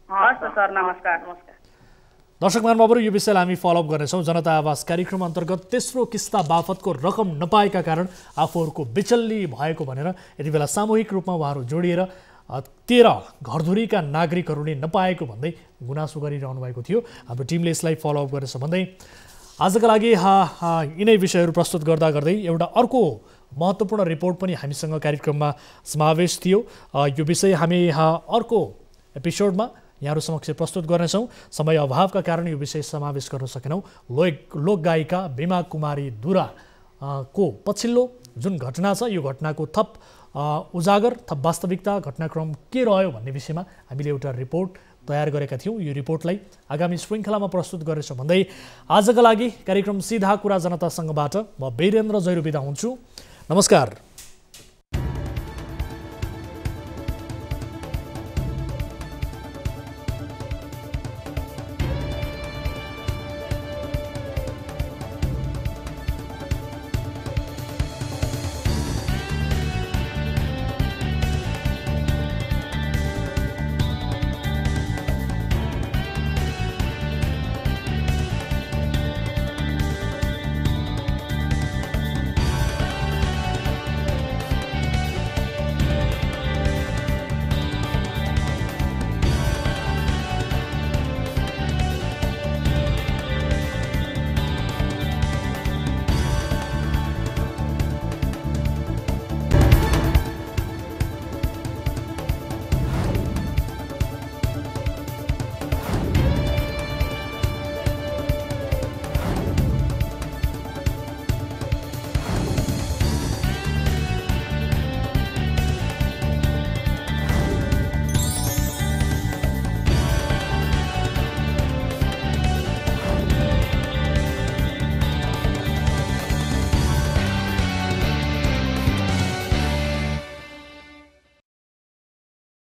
हस् सर, नमस्कार। दर्शक महानुभावहरु, यो विषयलाई हामी फलोअप गर्नेछौँ। जनता आवास कार्यक्रम अन्तर्गत तेस्रो किस्ता बापतको रकम नपाएका कारण आफूहरूको बिचल्ली भएको भनेर यति बेला सामूहिक रूपमा उहाँहरू जोडिएर 13 घरधुरीका नागरिकहरूले नपाएको भन्दै गुनासो गरिरहनु भएको थियो। हाम्रो टिमले यसलाई फलोअप गरेछ भन्दै आजका लागि यिनै विषयहरू प्रस्तुत गर्दा गर्दै एउटा अर्को महत्त्वपूर्ण रिपोर्ट पनि हामीसँग कार्यक्रममा समावेश थियो। यो विषय हामी अर्को एपिसोडमा यहाँहरू समक्ष प्रस्तुत गर्नेछौँ। समय अभावका कारण यो विषय समावेश गर्न सकेनौँ। लोकगायिका बिमा कुमारी दुरा को पछिल्लो जुन घटना छ, यो घटनाको थप उजागर थप वास्तविकता घटनाक्रम के रह्यो भन्ने विषयमा हामीले एउटा रिपोर्ट तयार गरेका थियौँ। यो रिपोर्टलाई आगामी श्रृङ्खलामा प्रस्तुत गर्नेछौँ भन्दै आजका लागि कार्यक्रम सीधा कुरा जनतासँगबाट म वीरेन्द्र जैरो बिदा हुन्छु। नमस्कार।